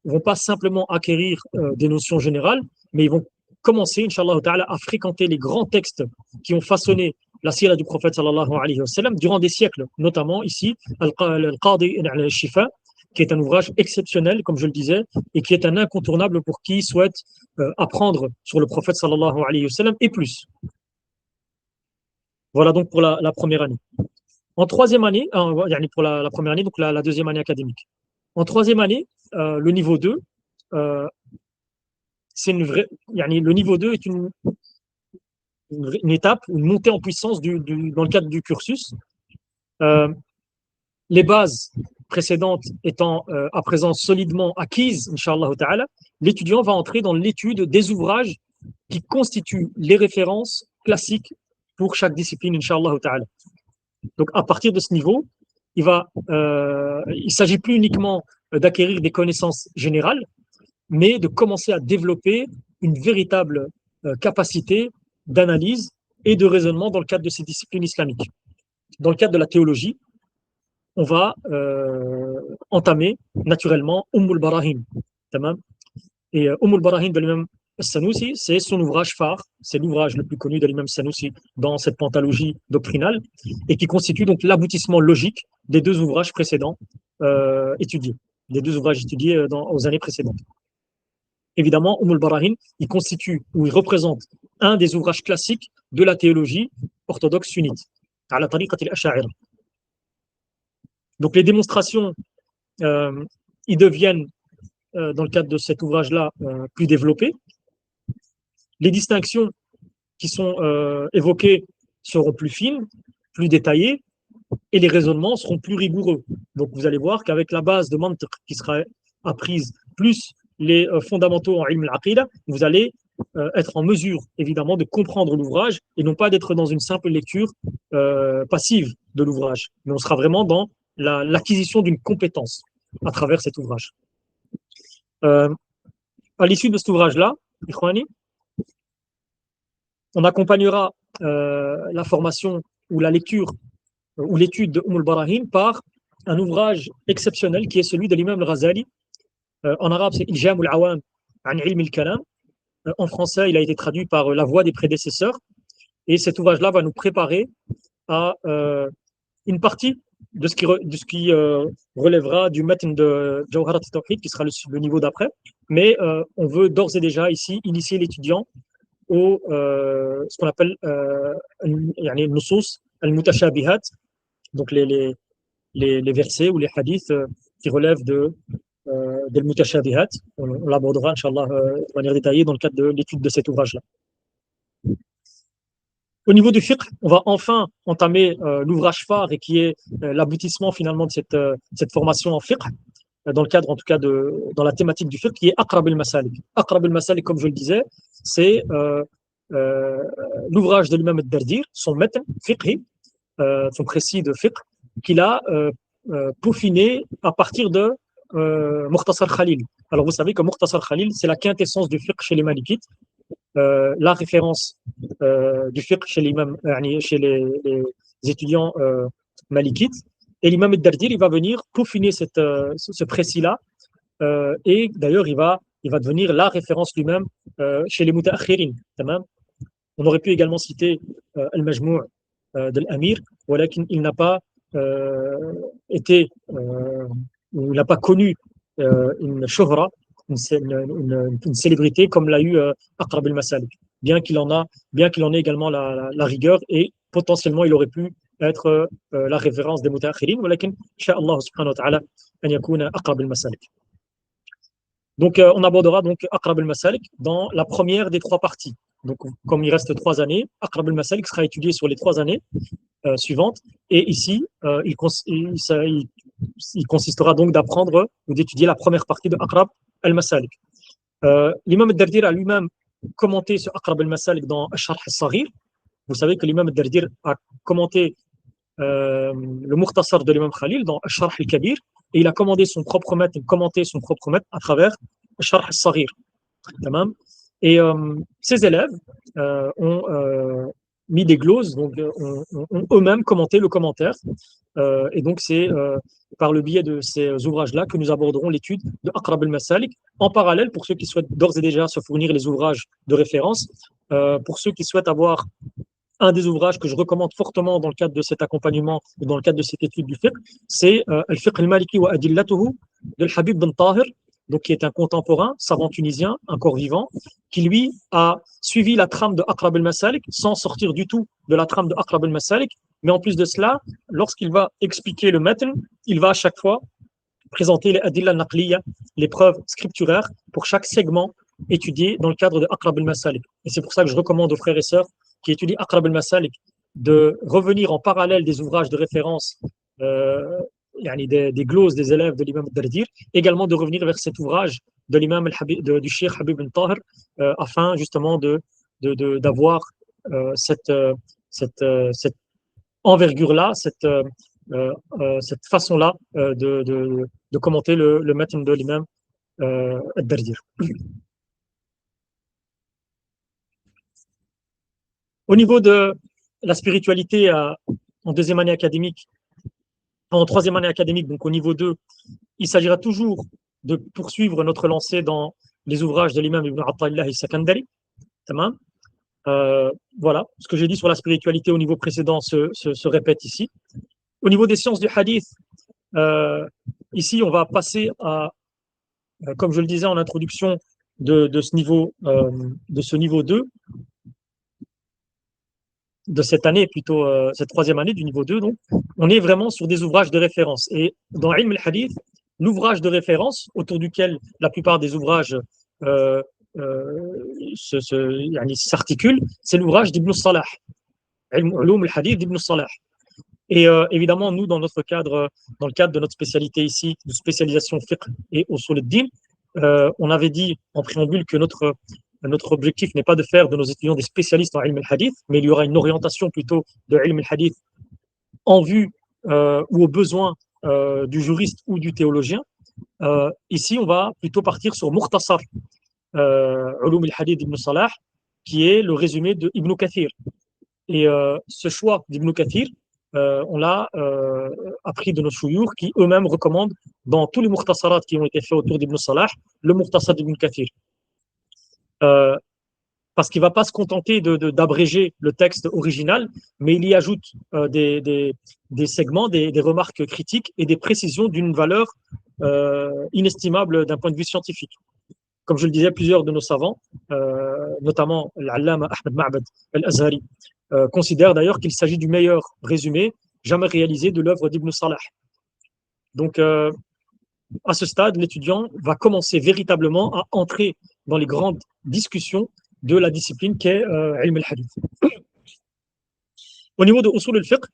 A: ne vont pas simplement acquérir des notions générales, mais ils vont commencer, Inch'Allah ta'ala, à fréquenter les grands textes qui ont façonné la sira du prophète sallallahu alayhi wa sallam durant des siècles, notamment ici, Al-Qadi al-Shifa, qui est un ouvrage exceptionnel, comme je le disais, et qui est un incontournable pour qui souhaite apprendre sur le prophète sallallahu alayhi wa sallam et plus. Voilà donc pour la première année. En 3e année, pour la première année, donc la 2e année académique. En 3e année, le niveau 2, c'est le niveau 2 est une étape, une montée en puissance dans le cadre du cursus. Les bases précédentes étant à présent solidement acquises, Inch'Allah ta'ala, l'étudiant va entrer dans l'étude des ouvrages qui constituent les références classiques pour chaque discipline, Inch'Allah ta'ala. Donc à partir de ce niveau, il ne s'agit plus uniquement d'acquérir des connaissances générales, mais de commencer à développer une véritable capacité d'analyse et de raisonnement dans le cadre de ces disciplines islamiques. Dans le cadre de la théologie, on va entamer naturellement al-Barahin. Et al-Barahin de l'imam Sanusi, c'est son ouvrage phare, c'est l'ouvrage le plus connu de l'imam Sanusi dans cette pentalogie doctrinale, et qui constitue donc l'aboutissement logique des 2 ouvrages précédents étudiés, des 2 ouvrages étudiés aux années précédentes. Évidemment, al-Barahin, il constitue ou il représente un des ouvrages classiques de la théologie orthodoxe sunnite, à la tariqat al-Ash'ari. Donc les démonstrations, ils deviennent, dans le cadre de cet ouvrage-là, plus développées. Les distinctions qui sont évoquées seront plus fines, plus détaillées, et les raisonnements seront plus rigoureux. Donc vous allez voir qu'avec la base de mantiq qui sera apprise, plus les fondamentaux en ilm al-aqida, vous allez être en mesure, évidemment, de comprendre l'ouvrage et non pas d'être dans une simple lecture passive de l'ouvrage. Mais on sera vraiment dans l'acquisition d'une compétence à travers cet ouvrage. À l'issue de cet ouvrage-là, on accompagnera la formation ou la lecture ou l'étude de al-Barahin par un ouvrage exceptionnel qui est celui de l'imam al-Ghazali. En arabe, c'est Iljam al-Awam an ilm al-Kalam. En français, il a été traduit par La Voix des prédécesseurs. Et cet ouvrage-là va nous préparer à une partie de ce qui relèvera du matn de Jawharat al-Tawhid, qui sera le niveau d'après. Mais on veut d'ores et déjà ici initier l'étudiant au ce qu'on appelle al-nusus al-mutashabihat, donc les versets ou les hadiths qui relèvent del mutashabihat. On l'abordera, Inch'Allah, de manière détaillée dans le cadre de l'étude de cet ouvrage-là. Au niveau du fiqh, on va enfin entamer l'ouvrage phare et qui est l'aboutissement finalement de cette formation en fiqh, dans le cadre en tout cas dans la thématique du fiqh, qui est Aqrab al-Masalik. Aqrab al-Masalik, comme je le disais, c'est l'ouvrage de l'imam al-Dardir, son matn fiqhi, son précis de fiqh, qu'il a peaufiné à partir de Mukhtasar Khalil. Alors vous savez que Mukhtasar Khalil, c'est la quintessence du fiqh chez les Malikites, la référence du fiqh chez chez les étudiants malikites. Et l'imam al-Dardir, il va venir peaufiner ce précis-là. Et d'ailleurs, il va devenir la référence lui-même chez les mutaakhirin. On aurait pu également citer Al-Majmou' de l'Amir, voilà qu'il n'a pas été, il n'a pas connu une shuhra, une célébrité comme l'a eu Aqrab al-Masalik, bien qu'il en ait également la rigueur et potentiellement il aurait pu être la référence des mutaakhirin, ولكن شاء الله سبحانه وتعالى أن يكون أقرب المسالك. Donc, on abordera donc Aqrab al-Masalik dans la première des trois parties. Donc, comme il reste 3 années, Aqrab al-Masalik sera étudié sur les 3 années suivantes. Et ici, il consistera donc d'apprendre ou d'étudier la première partie de Aqrab al-Masalik. L'imam al-Dardir a lui-même commenté sur Aqrab al-Masalik dans Al-Sharh al-Saghir. Vous savez que l'imam al-Dardir a commenté le Mukhtasar de l'imam Khalil dans Al-Sharh al-Kabir. Et il a commenté son propre maître à travers Sharh al-Saghir. Et ses élèves ont mis des gloses, donc ont eux-mêmes commenté le commentaire. Et donc c'est par le biais de ces ouvrages-là que nous aborderons l'étude de Aqrab al-Masalik. En parallèle, pour ceux qui souhaitent d'ores et déjà se fournir les ouvrages de référence, pour ceux qui souhaitent avoir un des ouvrages que je recommande fortement dans le cadre de cet accompagnement, dans le cadre de cette étude du fiqh, c'est Al-Fiqh al-Maliki wa Adillatuhu de Habib bin Tahir, donc qui est un contemporain, savant tunisien, encore vivant, qui lui a suivi la trame de Aqrab al-Masalik sans sortir du tout de la trame de Aqrab al-Masalik, mais en plus de cela, lorsqu'il va expliquer le matn, il va à chaque fois présenter les adilla naqliya, les preuves scripturaires pour chaque segment étudié dans le cadre de Aqrab al-Masalik. Et c'est pour ça que je recommande aux frères et sœurs qui étudient Aqrab al-Masalik de revenir en parallèle des ouvrages de référence, des gloses des élèves de l'imam al-Dardir, également de revenir vers cet ouvrage de l'imam du Cheikh Habib bin Tahir, afin justement d'avoir cette envergure-là, cette façon-là de commenter le matn de l'imam al-Dardir. Au niveau de la spiritualité en deuxième année académique, en troisième année académique, donc au niveau 2, il s'agira toujours de poursuivre notre lancée dans les ouvrages de l'imam Ibn Atta'illah al-Sakandari. Voilà, ce que j'ai dit sur la spiritualité au niveau précédent se répète ici. Au niveau des sciences du hadith, ici on va passer à, comme je le disais en introduction de ce niveau 2, de cette année, plutôt cette troisième année du niveau 2, donc, on est vraiment sur des ouvrages de référence. Et dans Ilm al-Hadith, l'ouvrage de référence autour duquel la plupart des ouvrages s'articulent, c'est l'ouvrage d'Ibn Salah, Ilm al-Hadith d'Ibn Salah. Et évidemment, nous, dans le cadre de notre spécialité ici, de spécialisation fiqh et usul ad-din, on avait dit en préambule que notre objectif n'est pas de faire de nos étudiants des spécialistes en ilm al-hadith, mais il y aura une orientation plutôt de ilm al-hadith en vue ou au besoin du juriste ou du théologien. Ici, on va plutôt partir sur Mukhtasar Ulum al-Hadith d'Ibn Salah, qui est le résumé de Ibn Kathir. Et ce choix d'Ibn Kathir, on l'a appris de nos chouyours qui eux-mêmes recommandent dans tous les mukhtasarat qui ont été faits autour d'Ibn Salah, le mukhtasar d'Ibn Kathir. Parce qu'il ne va pas se contenter d'abréger le texte original, mais il y ajoute des segments, des remarques critiques et des précisions d'une valeur inestimable d'un point de vue scientifique. Comme je le disais, plusieurs de nos savants, notamment l'allama Ahmed Ma'bad al-Azhari, considèrent d'ailleurs qu'il s'agit du meilleur résumé jamais réalisé de l'œuvre d'Ibn Salah. Donc, à ce stade, l'étudiant va commencer véritablement à entrer dans les grandes discussions de la discipline qu'est Ilm al-Hadith. Au niveau de Usul al-Fiqh,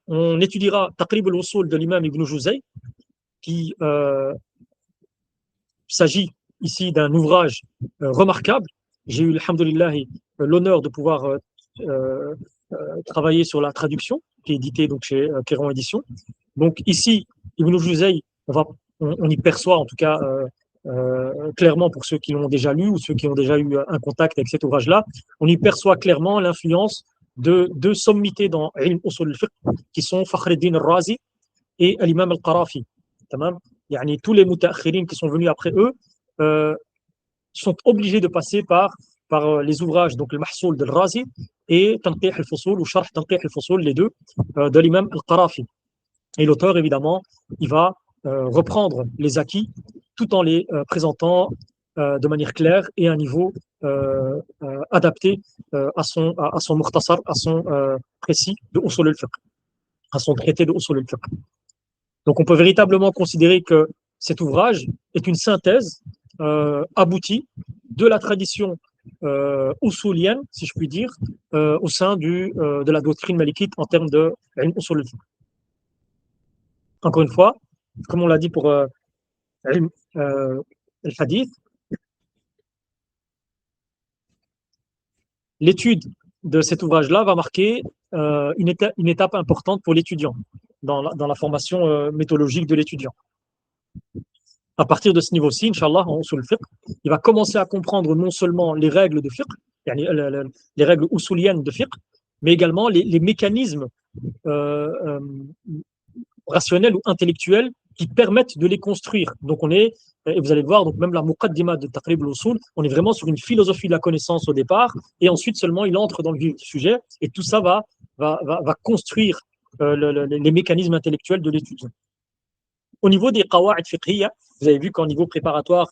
A: on étudiera Taqrib al-Usul de l'imam Ibn Juzay, qui s'agit ici d'un ouvrage remarquable. J'ai eu, alhamdoulilah, l'honneur de pouvoir travailler sur la traduction, qui est éditée donc, chez Kéran Édition. Donc ici, Ibn Juzay, on va on y perçoit en tout cas clairement pour ceux qui l'ont déjà lu ou ceux qui ont déjà eu un contact avec cet ouvrage-là, on y perçoit clairement l'influence de deux sommités dans Ilm Usul al-Fiqh qui sont Fakhreddin al-Razi et l'imam al-Qarafi. Yani, tous les mutaakhirin qui sont venus après eux euh, sont obligés de passer par les ouvrages, donc le Mahsoul de Razi et Tanqih al-Fusul ou Sharh Tanqih al-Fusul, les deux, de l'imam al-Qarafi. Et l'auteur, évidemment, il va reprendre les acquis tout en les présentant de manière claire et à un niveau adapté à son mukhtasar, à son précis de Usul al-Fiqh, à son traité de Usul al-Fiqh. Donc on peut véritablement considérer que cet ouvrage est une synthèse aboutie de la tradition usulienne, si je puis dire, au sein de la doctrine malikite en termes de usul al-fiqh. Encore une fois, comme on l'a dit pour al-hadith, l'étude de cet ouvrage-là va marquer une étape importante pour l'étudiant dans la formation méthodologique de l'étudiant. À partir de ce niveau-ci, Inch'Allah, en usul fiqh, il va commencer à comprendre non seulement les règles de fiqh, les règles usuliennes de fiqh, mais également les mécanismes rationnels ou intellectuels qui permettent de les construire. Donc on est, et vous allez voir, donc même la muqaddima de Taqrib al-Usul, on est vraiment sur une philosophie de la connaissance au départ, et ensuite seulement il entre dans le vif du sujet, et tout ça va construire les mécanismes intellectuels de l'étudiant. Au niveau des qawa'id fiqhiyya, vous avez vu qu'en niveau préparatoire,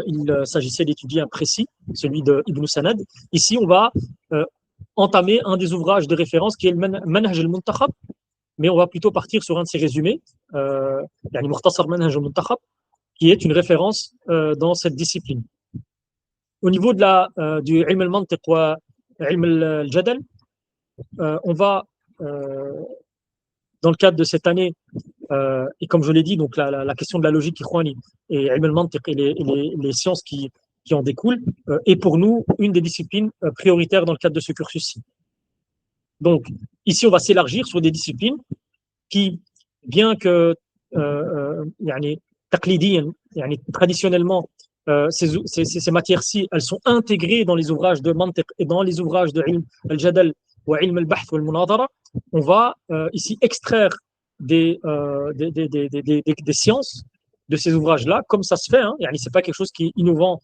A: il s'agissait d'étudier un précis, celui de Ibn Sanad. Ici, on va entamer un des ouvrages de référence qui est le Manhaj al-Muntakhab, mais on va plutôt partir sur un de ses résumés, yani Mukhtasar Manhaj al-Muntakhab, qui est une référence dans cette discipline. Au niveau de du ilm al-mantiq wa ilm al-jadal, on va, dans le cadre de cette année, et comme je l'ai dit, donc la question de la logique ikhwani et ilm al-mantiq et les sciences qui en découlent est pour nous une des disciplines prioritaires dans le cadre de ce cursus-ci. Donc, ici, on va s'élargir sur des disciplines qui, bien que traditionnellement, ces matières-ci, elles sont intégrées dans les ouvrages de mantiq et dans les ouvrages de ilm al-jadal ou ilm al-bahth ou al-munadara, on va ici extraire des sciences de ces ouvrages-là, comme ça se fait. Ce n'est pas quelque chose qui est innovant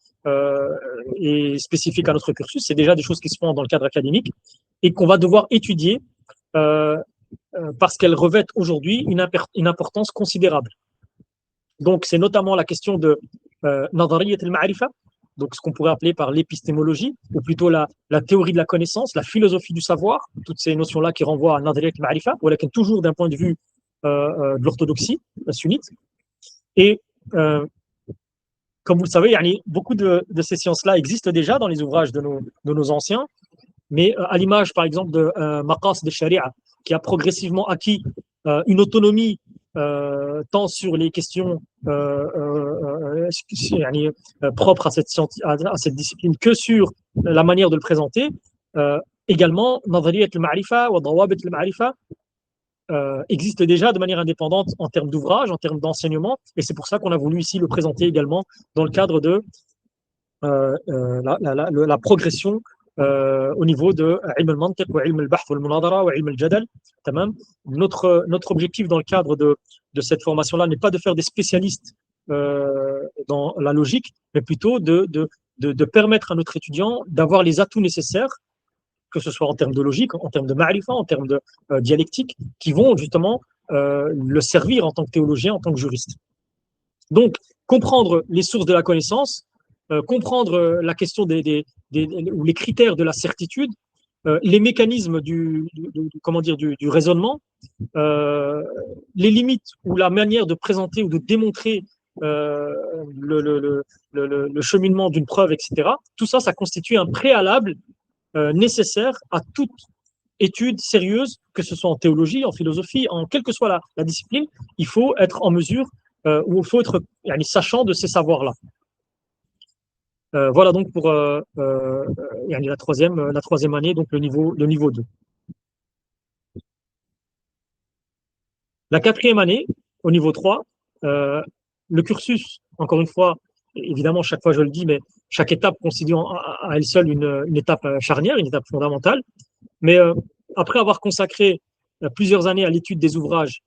A: et spécifique à notre cursus, c'est déjà des choses qui se font dans le cadre académique et qu'on va devoir étudier parce qu'elles revêtent aujourd'hui une importance considérable. Donc, c'est notamment la question de Nadariyat al-Ma'rifa, donc ce qu'on pourrait appeler par l'épistémologie, ou plutôt la théorie de la connaissance, la philosophie du savoir, toutes ces notions-là qui renvoient à Nadariyat al-Ma'rifa, ou toujours d'un point de vue de l'orthodoxie sunnite. Et comme vous le savez, beaucoup de ces sciences-là existent déjà dans les ouvrages de nos anciens, mais à l'image, par exemple, de Maqasid al-Sharia, qui a progressivement acquis une autonomie tant sur les questions propres à cette discipline que sur la manière de le présenter. Également, Nadariyat al-Ma'rifa ou Dawabit al-Ma'rifa existe déjà de manière indépendante en termes d'ouvrage, en termes d'enseignement, et c'est pour ça qu'on a voulu ici le présenter également dans le cadre de la progression au niveau de ilm al-mantiq ou ilm al-bahth ou al-munadara ou ilm al-jadal. Notre objectif dans le cadre de cette formation-là n'est pas de faire des spécialistes dans la logique, mais plutôt de permettre à notre étudiant d'avoir les atouts nécessaires, que ce soit en termes de logique, en termes de ma'rifa, en termes de dialectique, qui vont justement le servir en tant que théologien, en tant que juriste. Donc, comprendre les sources de la connaissance, comprendre la question ou les critères de la certitude, les mécanismes du raisonnement, les limites ou la manière de présenter ou de démontrer le cheminement d'une preuve, etc. Tout ça, ça constitue un préalable nécessaire à toute étude sérieuse, que ce soit en théologie, en philosophie, en quelle que soit la discipline. Il faut être en mesure ou il faut être sachant de ces savoirs-là. Voilà donc pour la troisième année, donc le niveau 2. La quatrième année, au niveau 3, le cursus, encore une fois, évidemment, chaque fois je le dis, mais chaque étape considère à elle seule une étape charnière, une étape fondamentale. Mais après avoir consacré plusieurs années à l'étude des ouvrages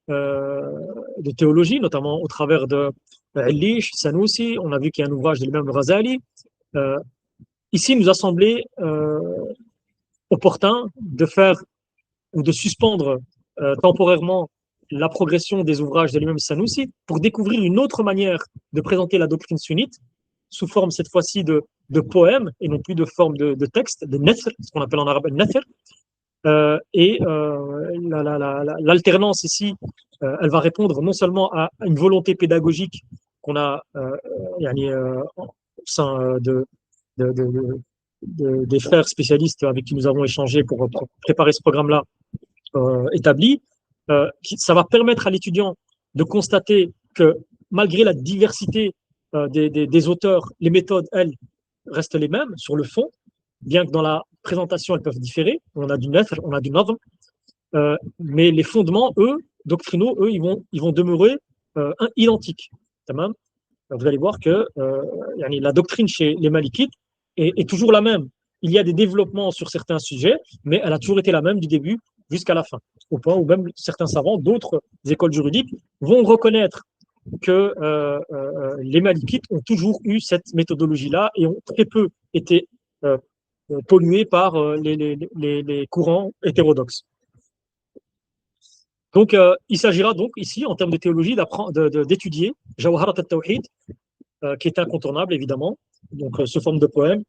A: euh, de théologie, notamment au travers de Illish, Sanoussi, on a vu qu'il y a un ouvrage de l'imam Ghazali. Euh, Ici, il nous a semblé opportun de faire ou de suspendre temporairement la progression des ouvrages de l'imam Sanoussi pour découvrir une autre manière de présenter la doctrine sunnite, sous forme cette fois-ci de poèmes et non plus de forme de texte, de nathr, ce qu'on appelle en arabe nathr. Et l'alternance ici, elle va répondre non seulement à une volonté pédagogique qu'on a au sein des frères spécialistes avec qui nous avons échangé pour préparer ce programme-là établi, ça va permettre à l'étudiant de constater que malgré la diversité des auteurs, les méthodes, elles, restent les mêmes sur le fond, bien que dans la présentation, elles peuvent différer. On a du nathr, on a du nadhm, mais les fondements, eux, doctrinaux, eux, ils vont demeurer identiques. Vous allez voir que la doctrine chez les Malikites est toujours la même. Il y a des développements sur certains sujets, mais elle a toujours été la même du début jusqu'à la fin. Au point où même certains savants d'autres écoles juridiques vont reconnaître que les Malikites ont toujours eu cette méthodologie-là et ont très peu été pollués par les courants hétérodoxes. Donc, il s'agira donc ici, en termes de théologie, d'étudier Jawharat al-Tawhid, qui est incontournable, évidemment, donc sous forme de poème.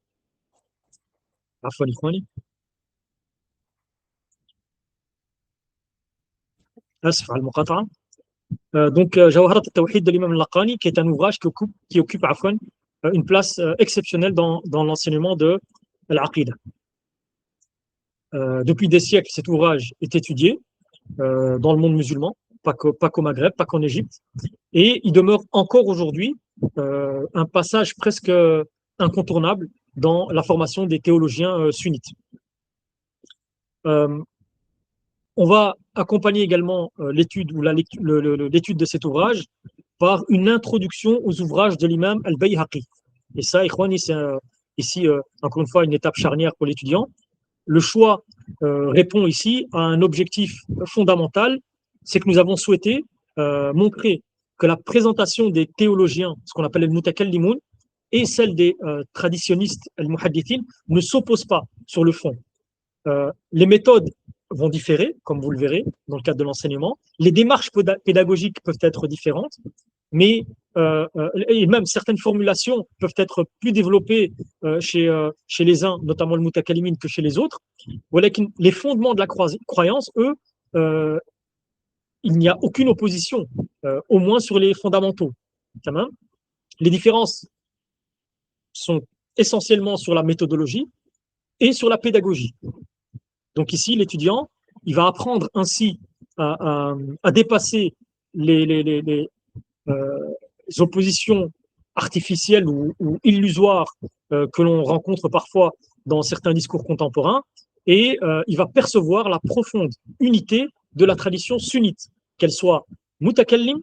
A: Donc, Jawharat al-Tawhid de l'imam al-Laqani, qui est un ouvrage qui occupe une place exceptionnelle dans l'enseignement de l'Aqidah. Depuis des siècles, cet ouvrage est étudié dans le monde musulman, pas qu'au Maghreb, pas qu'en Égypte, et il demeure encore aujourd'hui un passage presque incontournable dans la formation des théologiens sunnites. On va accompagner également l'étude ou l'étude de cet ouvrage par une introduction aux ouvrages de l'imam al-Bayhaqi. Et ça, Ikhwani, c'est ici, encore une fois, une étape charnière pour l'étudiant. Le choix répond ici à un objectif fondamental, c'est que nous avons souhaité montrer que la présentation des théologiens, ce qu'on appelle le mutakallimun, et celle des traditionnistes, al-muhaddithin, ne s'opposent pas sur le fond. Les méthodes vont différer, comme vous le verrez, dans le cadre de l'enseignement. Les démarches pédagogiques peuvent être différentes, mais et même certaines formulations peuvent être plus développées chez les uns, notamment le mutakallimin, que chez les autres. Voilà, les fondements de la croyance, eux, il n'y a aucune opposition, au moins sur les fondamentaux. Les différences sont essentiellement sur la méthodologie et sur la pédagogie. Donc ici, l'étudiant, il va apprendre ainsi à dépasser les oppositions artificielles ou illusoires que l'on rencontre parfois dans certains discours contemporains, et il va percevoir la profonde unité de la tradition sunnite, qu'elle soit mutakallim,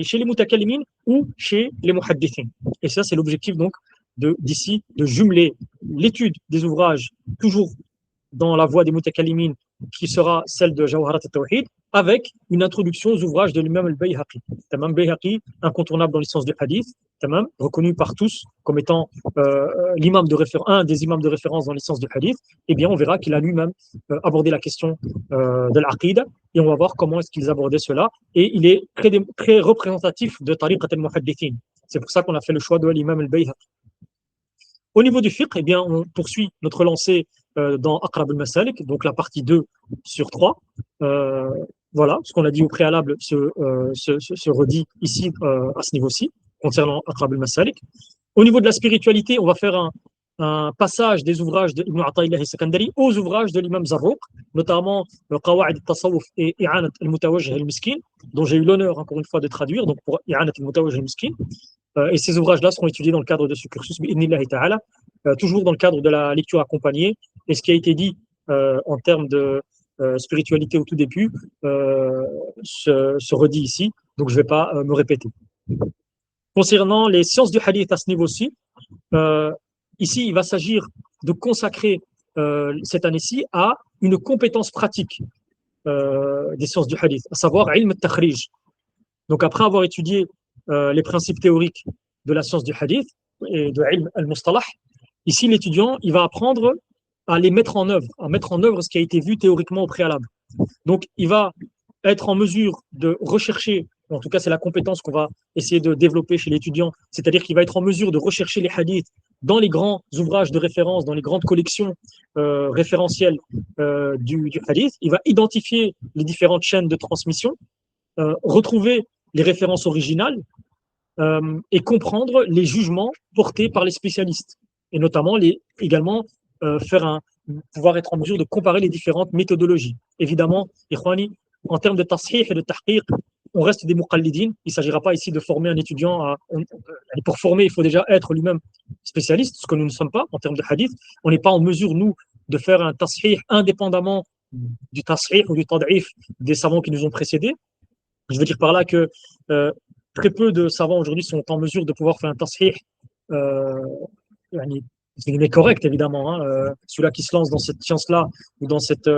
A: chez les mutakallimin ou chez les muhaddithin. Et ça, c'est l'objectif donc d'ici, de jumeler l'étude des ouvrages toujours dans la voie des mutakallimin, qui sera celle de Jawharat al-Tawhid, avec une introduction aux ouvrages de l'imam al-Bayhaqi. L'imam Bayhaqi, incontournable dans les sciences du hadith, reconnu par tous comme étant un des imams de référence dans les sciences du hadith. Eh bien, on verra qu'il a lui-même abordé la question de l'Aqida, et on va voir comment est-ce qu'ils abordaient cela. Et il est très représentatif de Tariqat al-Muhaddithin. C'est pour ça qu'on a fait le choix de l'imam al-Bayhaqi. Au niveau du fiqh, eh bien, on poursuit notre lancée dans Aqrab al-Masalik, donc la partie 2 sur 3. Voilà, ce qu'on a dit au préalable se redit ici à ce niveau-ci, concernant Aqrab al-Masalik. Au niveau de la spiritualité, on va faire un passage des ouvrages d'Ibn Ata'illah al-Sakandari aux ouvrages de l'imam Zarruq, notamment Qawa'id al-Tasawwuf et I'anat al-Mutawajjih al-Miskin, dont j'ai eu l'honneur encore une fois de traduire, donc pour I'anat al-Mutawajjih al-Miskin. Et ces ouvrages-là seront étudiés dans le cadre de ce cursus, toujours dans le cadre de la lecture accompagnée. Et ce qui a été dit en termes de spiritualité au tout début se redit ici, donc je ne vais pas me répéter. Concernant les sciences du hadith à ce niveau-ci, ici, il va s'agir de consacrer cette année-ci à une compétence pratique des sciences du hadith, à savoir ilm al-takhrij. Donc, après avoir étudié les principes théoriques de la science du hadith et de ilm al-mustalah, ici, l'étudiant, il va apprendre à les mettre en œuvre, à mettre en œuvre ce qui a été vu théoriquement au préalable. Donc, il va être en mesure de rechercher, en tout cas, c'est la compétence qu'on va essayer de développer chez l'étudiant, c'est-à-dire qu'il va être en mesure de rechercher les hadiths dans les grands ouvrages de référence, dans les grandes collections référentielles du hadith. Il va identifier les différentes chaînes de transmission, retrouver les références originales et comprendre les jugements portés par les spécialistes, et notamment également pouvoir être en mesure de comparer les différentes méthodologies. Évidemment, Ikhwani, en termes de tashih et de tahqiq, on reste des muqallidin. Il ne s'agira pas ici de former un étudiant. Pour former, il faut déjà être lui-même spécialiste, ce que nous ne sommes pas en termes de hadith. On n'est pas en mesure, nous, de faire un tashih indépendamment du tashih ou du tad'if des savants qui nous ont précédés. Je veux dire par là que très peu de savants aujourd'hui sont en mesure de pouvoir faire un tashih correct, évidemment. Celui-là qui se lance dans cette science-là ou dans cette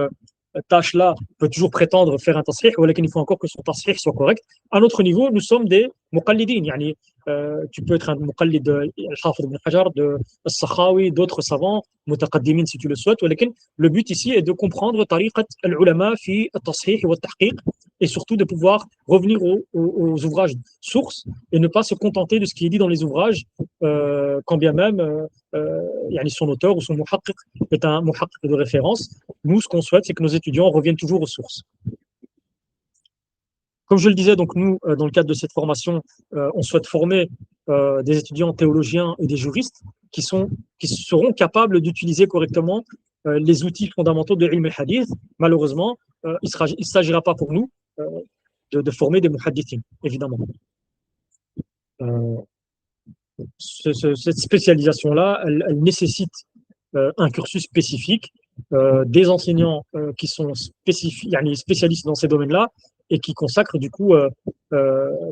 A: tâche-là peut toujours prétendre faire un tasrih, mais il faut encore que son tasrih soit correct. À notre niveau, nous sommes des muqallidin. Tu peux être un muqallid de Al-Hafid ibn Hajar, de Al-Sakhawi, d'autres savants, mutaqaddimin si tu le souhaites. Le but ici est de comprendre tariqat al-ulama fi al-tasrih wa al-tahqiq et surtout de pouvoir revenir aux ouvrages sources et ne pas se contenter de ce qui est dit dans les ouvrages, quand bien même son auteur ou son muhaqqiq est un muhaqqiq de référence. Nous, ce qu'on souhaite, c'est que nos étudiants reviennent toujours aux sources. Comme je le disais, donc nous, dans le cadre de cette formation, on souhaite former des étudiants théologiens et des juristes qui seront capables d'utiliser correctement les outils fondamentaux de ilm al-hadith. Malheureusement, il ne s'agira pas pour nous de former des muhaddithin, évidemment. Cette spécialisation-là, elle nécessite un cursus spécifique, des enseignants qui sont spécialistes dans ces domaines-là et qui consacrent du coup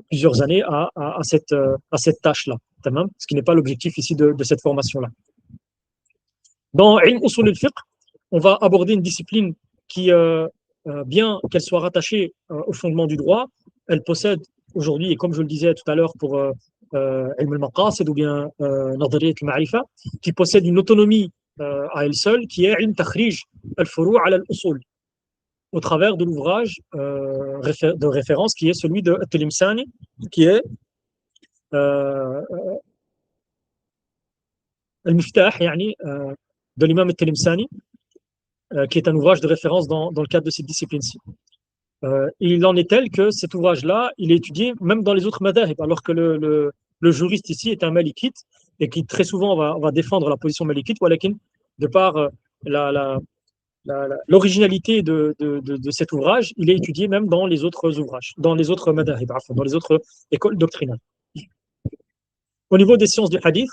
A: plusieurs années à cette tâche-là, ce qui n'est pas l'objectif ici de cette formation-là. Dans Ilm Usul al-Fiqh, on va aborder une discipline qui, bien qu'elle soit rattachée au fondement du droit, elle possède aujourd'hui, et comme je le disais tout à l'heure pour Ilm al-Maqasid ou bien Nadariyat al-Ma'rifa, qui possède une autonomie à elle seule, qui est Ilm Takhrij al-Furu' ala al-Usul, au travers de l'ouvrage de référence qui est celui de At-Tilimsani, qui est Al-Miftah, de l'imam At-Tilimsani, qui est un ouvrage de référence dans le cadre de cette discipline-ci. Il en est tel que cet ouvrage-là, il est étudié même dans les autres madhahib, alors que le juriste ici est un malikite et qui très souvent va défendre la position malikite, de par l'originalité de cet ouvrage, il est étudié même dans les autres ouvrages, dans les autres madhahib, dans les autres écoles doctrinales. Au niveau des sciences du hadith,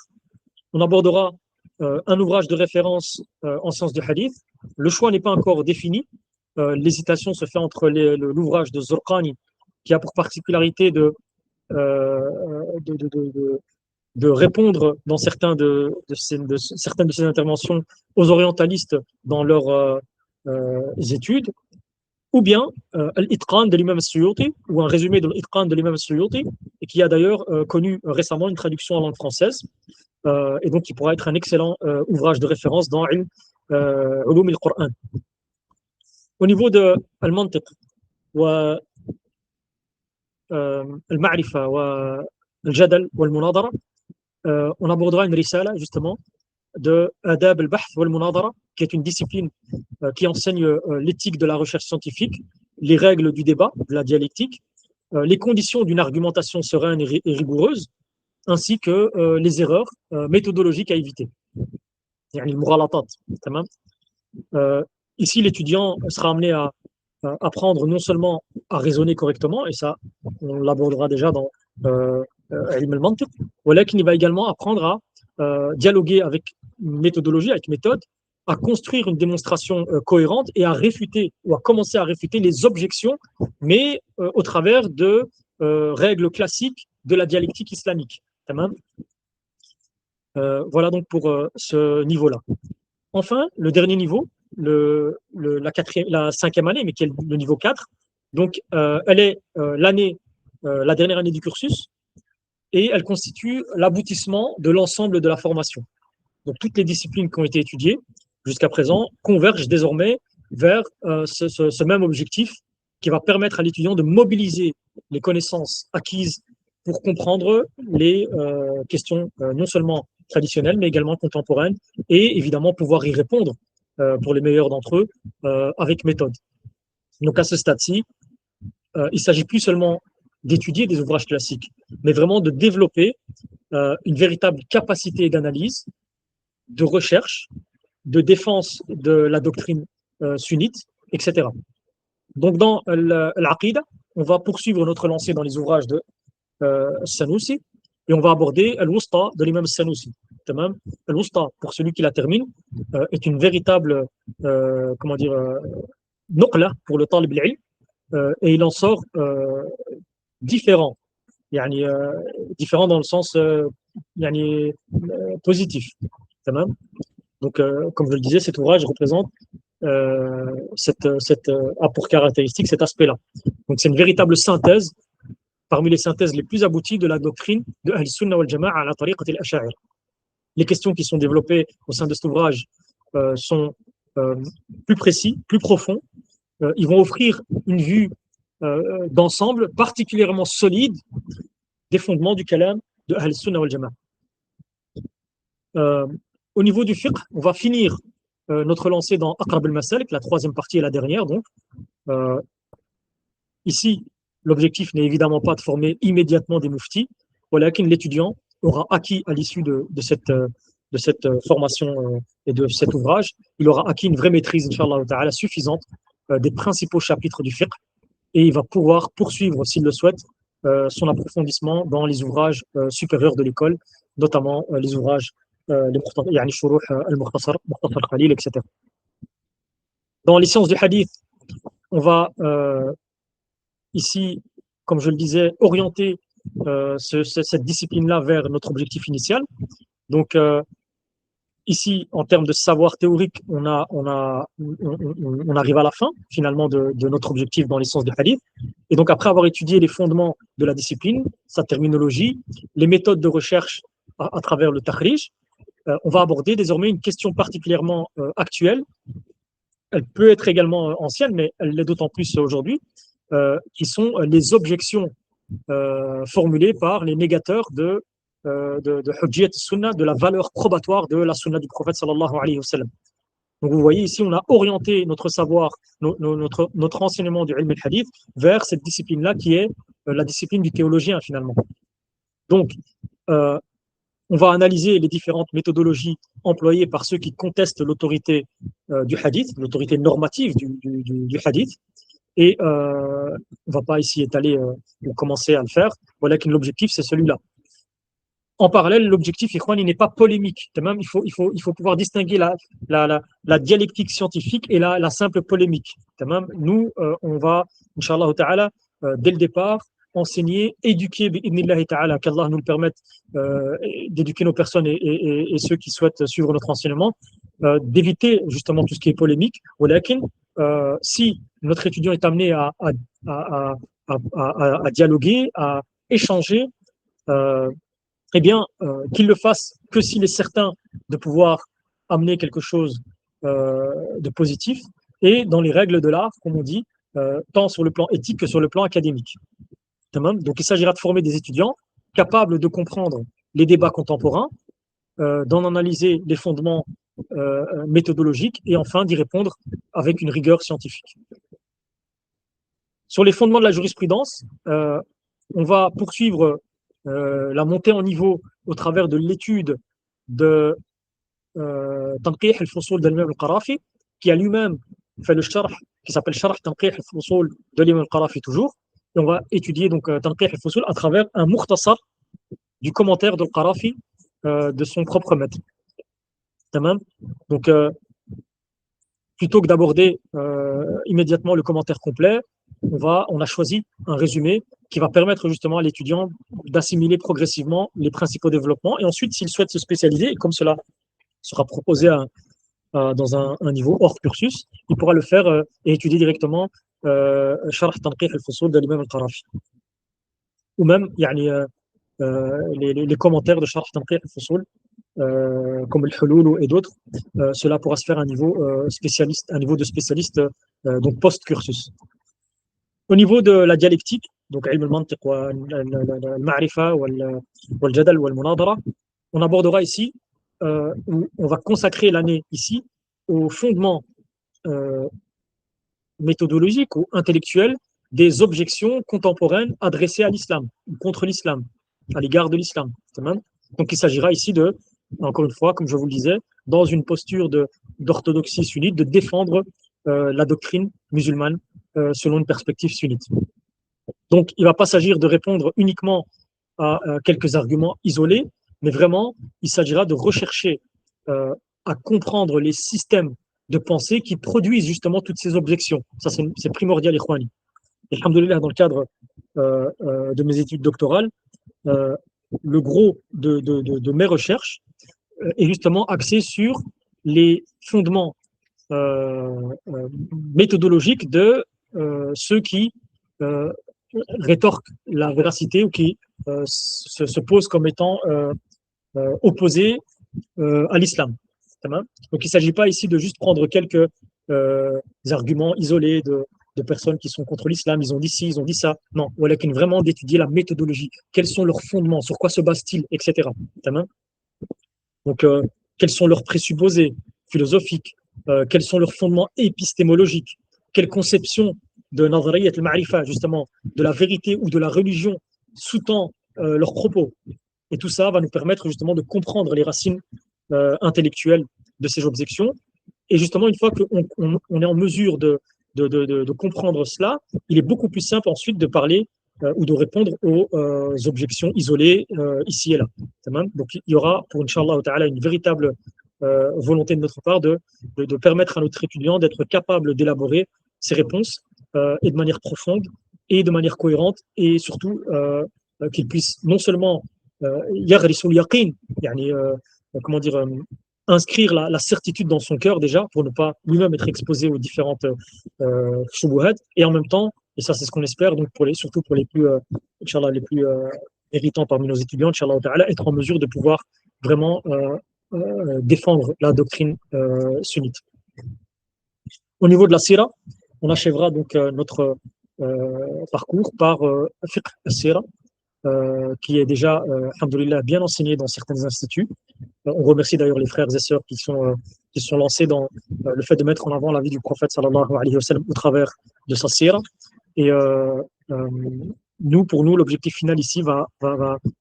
A: on abordera un ouvrage de référence en sciences du hadith. Le choix n'est pas encore défini. L'hésitation se fait entre l'ouvrage de Zurqani, qui a pour particularité de répondre dans certaines de ses interventions aux orientalistes dans leurs études, ou bien l'Itqan de l'imam Suyuti, ou un résumé de l'Itqan de l'imam Suyuti, et qui a d'ailleurs connu récemment une traduction en langue française, et donc qui pourra être un excellent ouvrage de référence dans Ulum al-Qur'an. Au niveau de al-Mantiq wa al-Ma'rifa wa al-Jadal wa al-Munadara, on abordera une risala justement de Adab al-Bahth wa al-Munadara, qui est une discipline qui enseigne l'éthique de la recherche scientifique, les règles du débat, de la dialectique, les conditions d'une argumentation sereine et rigoureuse, ainsi que les erreurs méthodologiques à éviter. Ici, l'étudiant sera amené à apprendre non seulement à raisonner correctement, et ça, on l'abordera déjà dans Ilm al-Mantiq, mais il va également apprendre à dialoguer avec méthodologie, avec méthode, à construire une démonstration cohérente et à réfuter, ou à commencer à réfuter les objections, mais au travers de règles classiques de la dialectique islamique. Voilà donc pour ce niveau-là. Enfin, le dernier niveau, la cinquième année, mais qui est le niveau 4, donc elle est la dernière année du cursus, et elle constitue l'aboutissement de l'ensemble de la formation. Donc toutes les disciplines qui ont été étudiées jusqu'à présent convergent désormais vers ce même objectif qui va permettre à l'étudiant de mobiliser les connaissances acquises pour comprendre les questions non seulement traditionnelles, mais également contemporaines, et évidemment pouvoir y répondre pour les meilleurs d'entre eux avec méthode. Donc à ce stade-ci, il ne s'agit plus seulement d'étudier des ouvrages classiques, mais vraiment de développer une véritable capacité d'analyse, de recherche, de défense de la doctrine sunnite, etc. Donc dans l'Aqida, on va poursuivre notre lancée dans les ouvrages de Sanoussi, et on va aborder Al-Wusta de l'imam Sanoussi. Al-Wusta, pour celui qui la termine, est une véritable nuqla pour le talib al-ilm, et il en sort différent, différent dans le sens positif. Donc, comme je le disais, cet ouvrage représente a pour caractéristique cet aspect-là. Donc, c'est une véritable synthèse parmi les synthèses les plus abouties de la doctrine de Ahl-Sunnah wal Jama'a à la tariqat al-Ash'ari. Les questions qui sont développées au sein de cet ouvrage sont plus précis, plus profonds. Ils vont offrir une vue d'ensemble particulièrement solide des fondements du kalam de Ahl-Sunnah wal Jama'a. Au niveau du fiqh, on va finir notre lancée dans Aqrab al-Masalik, la troisième partie et la dernière. Donc, ici, l'objectif n'est évidemment pas de former immédiatement des muftis, voilà qu'un l'étudiant aura acquis à l'issue de cette formation et de cet ouvrage, il aura acquis une vraie maîtrise, Inch'Allah ta'ala, suffisante des principaux chapitres du fiqh, et il va pouvoir poursuivre, s'il le souhaite, son approfondissement dans les ouvrages supérieurs de l'école, notamment les ouvrages يعني شروح المختصر مختصر خليل, etc. Dans les sciences du hadith, on va ici, comme je le disais, orienter cette discipline-là vers notre objectif initial. Donc, ici, en termes de savoir théorique, on arrive à la fin, finalement, de notre objectif dans les sciences du hadith. Et donc, après avoir étudié les fondements de la discipline, sa terminologie, les méthodes de recherche à travers le takhrij, on va aborder désormais une question particulièrement actuelle. Elle peut être également ancienne, mais elle l'est d'autant plus aujourd'hui, qui sont les objections formulées par les négateurs de Hujjat Sunnah, de la valeur probatoire de la Sunnah du prophète sallallahu alayhi wa sallam. Donc vous voyez ici, on a orienté notre savoir, notre enseignement du ilm al-hadith vers cette discipline-là qui est la discipline du théologien finalement. Donc, on va analyser les différentes méthodologies employées par ceux qui contestent l'autorité du hadith, l'autorité normative du hadith. Et on ne va pas ici étaler ou commencer à le faire. Voilà que l'objectif, c'est celui-là. En parallèle, l'objectif, il n'est pas polémique. Même, il faut pouvoir distinguer la dialectique scientifique et la simple polémique. Même, nous, on va, Inch'Allah ta'ala, dès le départ, enseigner, éduquer, ta'ala, qu'Allah nous le permette d'éduquer nos personnes et ceux qui souhaitent suivre notre enseignement, d'éviter justement tout ce qui est polémique. Si notre étudiant est amené à dialoguer, à échanger, qu'il le fasse que s'il est certain de pouvoir amener quelque chose de positif et dans les règles de l'art, comme on dit, tant sur le plan éthique que sur le plan académique. Donc, il s'agira de former des étudiants capables de comprendre les débats contemporains, d'en analyser les fondements méthodologiques et enfin d'y répondre avec une rigueur scientifique. Sur les fondements de la jurisprudence, on va poursuivre la montée en niveau au travers de l'étude de Tanqih al-Fusul de l'imam al-Qarafi, qui a lui-même fait le sharh, qui s'appelle Sharh Tanqih al-Fusul de l'imam al-Qarafi toujours. Et on va étudier donc Tanqih al-Fusul à travers un mukhtasar du commentaire de al-Qarafi de son propre maître. Donc, plutôt que d'aborder immédiatement le commentaire complet, on a choisi un résumé qui va permettre justement à l'étudiant d'assimiler progressivement les principaux développements. Et ensuite, s'il souhaite se spécialiser, et comme cela sera proposé dans un niveau hors cursus, il pourra le faire et étudier directement Sharh Tanqih al-Fusul de l'imam al-Qarafi. Ou même les commentaires de Sharh Tanqih al-Fusul, comme le Hulul et d'autres, cela pourra se faire à un niveau spécialiste, un niveau de spécialiste donc post-cursus. Au niveau de la dialectique, donc ilm al-mantiq wa al-ma'rifa wal-jadal wal-munadara, on abordera ici, on va consacrer l'année ici au fondement méthodologique ou intellectuel des objections contemporaines adressées à l'islam, contre l'islam, à l'égard de l'islam. Donc il s'agira ici de, encore une fois, comme je vous le disais, dans une posture d'orthodoxie sunnite, de défendre la doctrine musulmane selon une perspective sunnite. Donc il ne va pas s'agir de répondre uniquement à quelques arguments isolés, mais vraiment, il s'agira de rechercher à comprendre les systèmes de pensée qui produisent justement toutes ces objections. Ça, c'est primordial, Ikhwani. Et alhamdoulilah, dans le cadre de mes études doctorales, le gros de mes recherches est justement axé sur les fondements méthodologiques de ceux qui rétorquent la véracité ou qui se posent comme étant opposés à l'islam. Donc il ne s'agit pas ici de juste prendre quelques arguments isolés de personnes qui sont contre l'islam, ils ont dit ci, ils ont dit ça. Non, voilà, vraiment d'étudier la méthodologie. Quels sont leurs fondements, sur quoi se basent-ils, etc. Donc, quels sont leurs présupposés philosophiques, quels sont leurs fondements épistémologiques, quelle conception de Nazariyat al-Ma'rifa, justement, de la vérité ou de la religion sous-tend leurs propos. Et tout ça va nous permettre justement de comprendre les racines intellectuelles de ces objections. Et justement, une fois qu'on est en mesure de comprendre cela, il est beaucoup plus simple ensuite de parler ou de répondre aux objections isolées ici et là. Donc il y aura, pour Inch'Allah ta'ala, une véritable volonté de notre part de permettre à notre étudiant d'être capable d'élaborer ses réponses et de manière profonde et de manière cohérente, et surtout qu'il puisse non seulement yaghrisul yaqin, comment dire, inscrire la certitude dans son cœur déjà, pour ne pas lui-même être exposé aux différentes shubuhat, et en même temps, et ça c'est ce qu'on espère, donc surtout pour les plus, Inch'Allah, les plus méritants parmi nos étudiants, Inch'Allah ta'ala, être en mesure de pouvoir vraiment défendre la doctrine sunnite. Au niveau de la sira, on achèvera donc notre parcours par fiqh al-sira, qui est déjà, alhamdoulilah, bien enseigné dans certains instituts. On remercie d'ailleurs les frères et sœurs qui sont lancés dans le fait de mettre en avant la vie du prophète sallallahu alayhi wa sallam au travers de sa sira. Et pour nous, l'objectif final ici va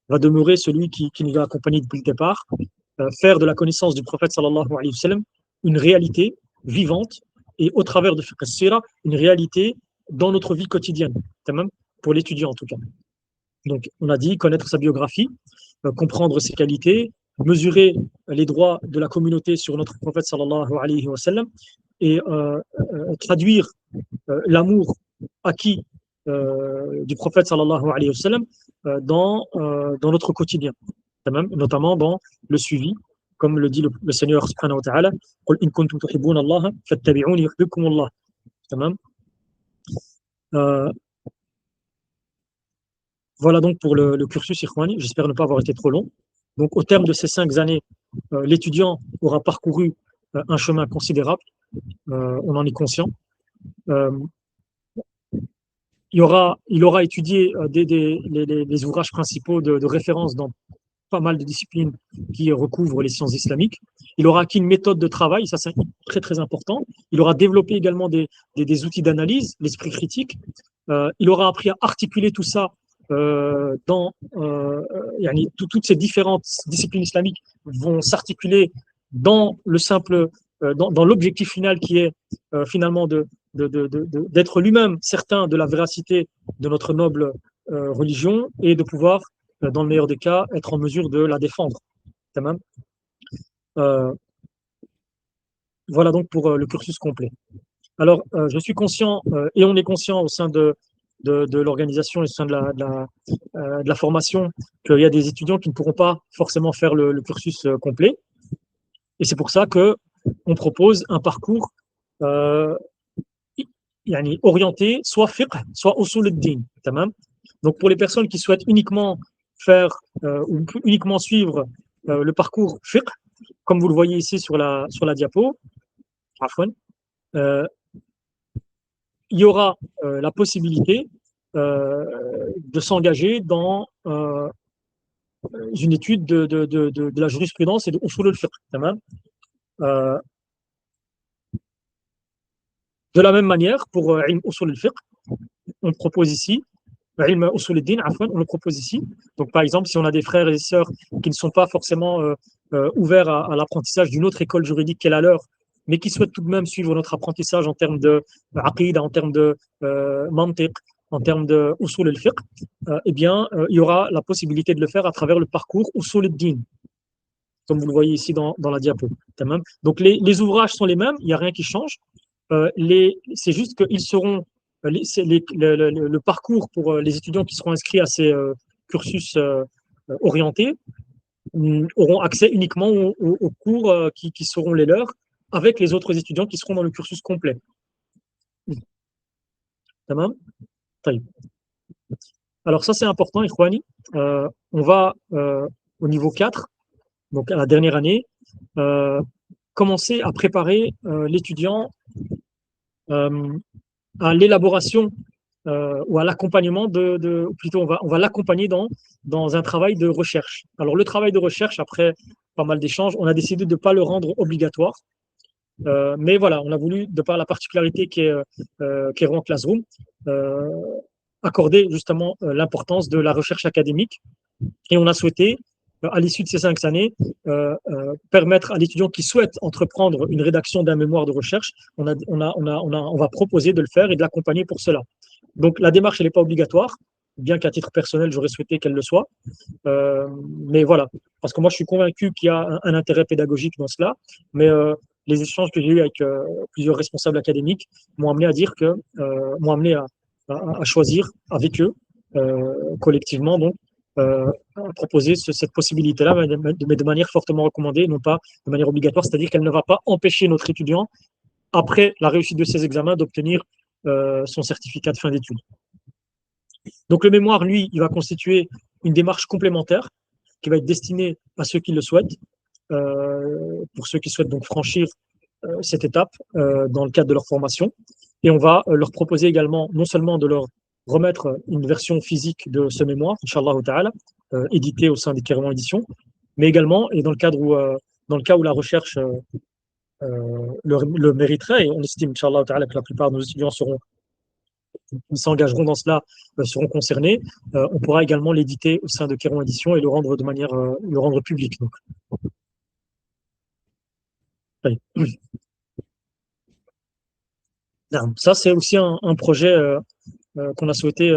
A: demeurer celui qui nous a accompagnés depuis le départ, faire de la connaissance du prophète sallallahu alayhi wa sallam une réalité vivante, et au travers de fiqh al-sira, une réalité dans notre vie quotidienne, même pour l'étudiant en tout cas. Donc, on a dit connaître sa biographie, comprendre ses qualités, mesurer les droits de la communauté sur notre prophète sallallahu alayhi wa sallam, et traduire l'amour acquis du prophète sallallahu alayhi wa sallam dans notre quotidien, notamment dans le suivi, comme le dit le Seigneur subhanahu wa ta'ala, قُلْ إِن كُنتُمْ تُحِبُّونَ اللَّهَ فَاتَّبِعُونِي يُحْبِبْكُمُ اللَّهُ. Voilà donc pour le cursus Ikhwani. J'espère ne pas avoir été trop long. Donc, au terme de ces 5 années, l'étudiant aura parcouru un chemin considérable. On en est conscient. Il aura étudié les ouvrages principaux de référence dans pas mal de disciplines qui recouvrent les sciences islamiques. Il aura acquis une méthode de travail, ça c'est très très important. Il aura développé également des outils d'analyse, l'esprit critique. Il aura appris à articuler tout ça dans toutes ces différentes disciplines islamiques vont s'articuler dans le simple, dans l'objectif final qui est finalement d'être lui-même certain de la véracité de notre noble religion, et de pouvoir, dans le meilleur des cas, être en mesure de la défendre. Voilà donc pour le cursus complet. Alors, je suis conscient, et on est conscient au sein de de l'organisation et au sein de la formation qu'il y a des étudiants qui ne pourront pas forcément faire le cursus complet. Et c'est pour ça qu'on propose un parcours orienté soit fiqh, soit usul ad-din. Donc pour les personnes qui souhaitent uniquement faire ou uniquement suivre le parcours fiqh, comme vous le voyez ici sur la diapo, euh, il y aura la possibilité de s'engager dans une étude de la jurisprudence et de usul al-fiqh. Euh, de la même manière, pour ilm usul al-fiqh, on propose ici, ilm usul al-din, on le propose ici. Donc par exemple, si on a des frères et des sœurs qui ne sont pas forcément ouverts à l'apprentissage d'une autre école juridique qu'est la leur, mais qui souhaitent tout de même suivre notre apprentissage en termes de aqida, en termes de mantiq, en termes de usul al-fiqh, eh bien, il y aura la possibilité de le faire à travers le parcours usul al-din, comme vous le voyez ici dans la diapo. Donc les ouvrages sont les mêmes, il n'y a rien qui change. C'est juste qu'ils seront, le parcours pour les étudiants qui seront inscrits à ces cursus orientés auront accès uniquement aux cours qui seront les leurs avec les autres étudiants qui seront dans le cursus complet. Tamam. Alors ça c'est important, Ikhwani. On va au niveau 4, donc à la dernière année, commencer à préparer l'étudiant à l'élaboration ou à l'accompagnement plutôt on va l'accompagner dans un travail de recherche. Alors le travail de recherche, après pas mal d'échanges, on a décidé de ne pas le rendre obligatoire. Mais voilà, on a voulu, de par la particularité qu'est Kérouan Classroom, accorder justement l'importance de la recherche académique. Et on a souhaité, à l'issue de ces 5 années, permettre à l'étudiant qui souhaite entreprendre une rédaction d'un mémoire de recherche, on va proposer de le faire et de l'accompagner pour cela. Donc la démarche, elle n'est pas obligatoire, bien qu'à titre personnel, j'aurais souhaité qu'elle le soit. Mais voilà, parce que moi, je suis convaincu qu'il y a un intérêt pédagogique dans cela. Mais les échanges que j'ai eus avec plusieurs responsables académiques m'ont amené à dire que, m'ont amené à choisir avec eux, collectivement, donc, à proposer cette possibilité-là, mais de manière fortement recommandée, non pas de manière obligatoire, c'est-à-dire qu'elle ne va pas empêcher notre étudiant, après la réussite de ses examens, d'obtenir son certificat de fin d'études. Donc le mémoire, lui, il va constituer une démarche complémentaire qui va être destinée à ceux qui le souhaitent, pour ceux qui souhaitent donc franchir cette étape dans le cadre de leur formation. Et on va leur proposer également non seulement de leur remettre une version physique de ce mémoire, Inch'Allah ta'ala, édité au sein des Kérouan Éditions, mais également, et dans le cas où la recherche le mériterait, et on estime, Inch'Allah ta'ala, que la plupart de nos étudiants s'engageront dans cela, seront concernés, on pourra également l'éditer au sein de Kérouan Éditions et le rendre de manière, le rendre public. Donc. Ça, c'est aussi un projet qu'on a souhaité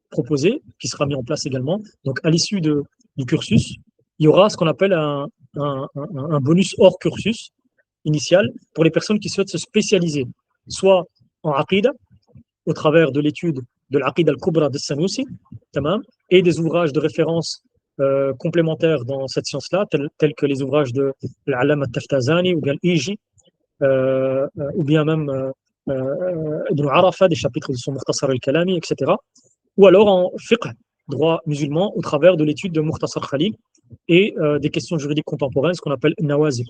A: proposer, qui sera mis en place également. Donc, à l'issue du cursus, il y aura ce qu'on appelle un bonus hors cursus initial pour les personnes qui souhaitent se spécialiser, soit en aqida, au travers de l'étude de l'aqida al-kubra de Sanoussi, et des ouvrages de référence complémentaires dans cette science-là, tels que les ouvrages de l'Alam al-Taftazani ou bien l'Iji, ou bien même Ibn Arafa, des chapitres de son Mukhtasar al-Kalami, etc. Ou alors en fiqh, droit musulman, au travers de l'étude de Mukhtasar Khalil et des questions juridiques contemporaines, ce qu'on appelle Nawazil.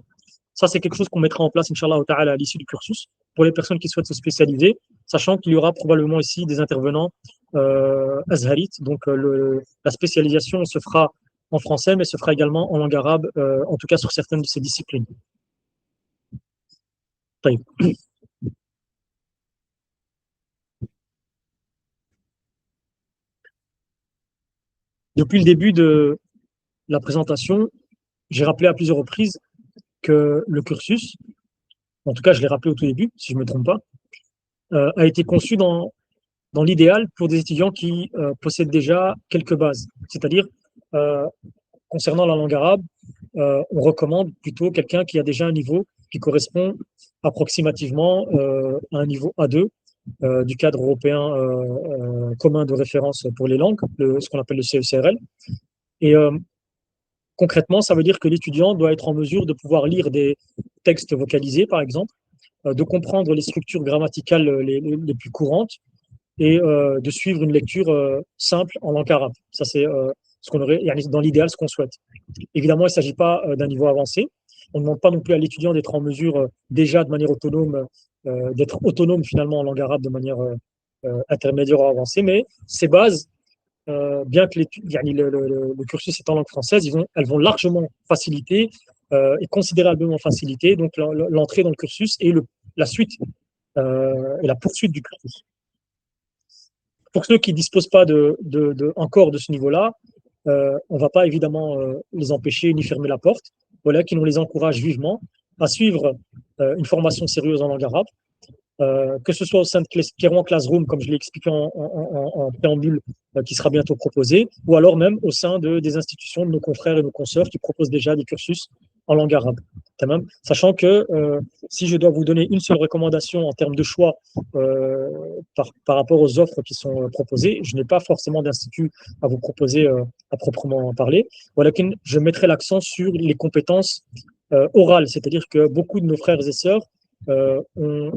A: Ça, c'est quelque chose qu'on mettra en place, Inch'Allah ta'ala, à l'issue du cursus, pour les personnes qui souhaitent se spécialiser, sachant qu'il y aura probablement ici des intervenants azharites. Donc, la spécialisation se fera en français, mais se fera également en langue arabe, en tout cas sur certaines de ces disciplines. Depuis le début de la présentation, j'ai rappelé à plusieurs reprises que le cursus, en tout cas je l'ai rappelé au tout début, si je ne me trompe pas, a été conçu dans l'idéal pour des étudiants qui possèdent déjà quelques bases. C'est-à-dire, concernant la langue arabe, on recommande plutôt quelqu'un qui a déjà un niveau qui correspond approximativement à un niveau A2, du cadre européen commun de référence pour les langues, ce qu'on appelle le CECRL. Et concrètement, ça veut dire que l'étudiant doit être en mesure de pouvoir lire des textes vocalisés, par exemple, de comprendre les structures grammaticales les plus courantes et de suivre une lecture simple en langue arabe. Ça, c'est ce qu'on aurait, dans l'idéal, ce qu'on souhaite. Évidemment, il ne s'agit pas d'un niveau avancé. On ne demande pas non plus à l'étudiant d'être en mesure déjà de manière autonome, d'être autonome finalement en langue arabe de manière intermédiaire ou avancée, mais ces bases, bien que le cursus est en langue française, elles vont largement faciliter et considérablement faciliter donc l'entrée dans le cursus et la suite et la poursuite du cursus. Pour ceux qui ne disposent pas encore de ce niveau-là, on ne va pas évidemment les empêcher ni fermer la porte. Voilà, qui nous les encourage vivement à suivre une formation sérieuse en langue arabe, que ce soit au sein de Kérouan Classroom, comme je l'ai expliqué en préambule, qui sera bientôt proposé, ou alors même au sein des institutions de nos confrères et nos consoeurs qui proposent déjà des cursus en langue arabe. Sachant que si je dois vous donner une seule recommandation en termes de choix par rapport aux offres qui sont proposées, je n'ai pas forcément d'institut à vous proposer à proprement parler. Voilà, je mettrai l'accent sur les compétences orales, c'est-à-dire que beaucoup de nos frères et sœurs ont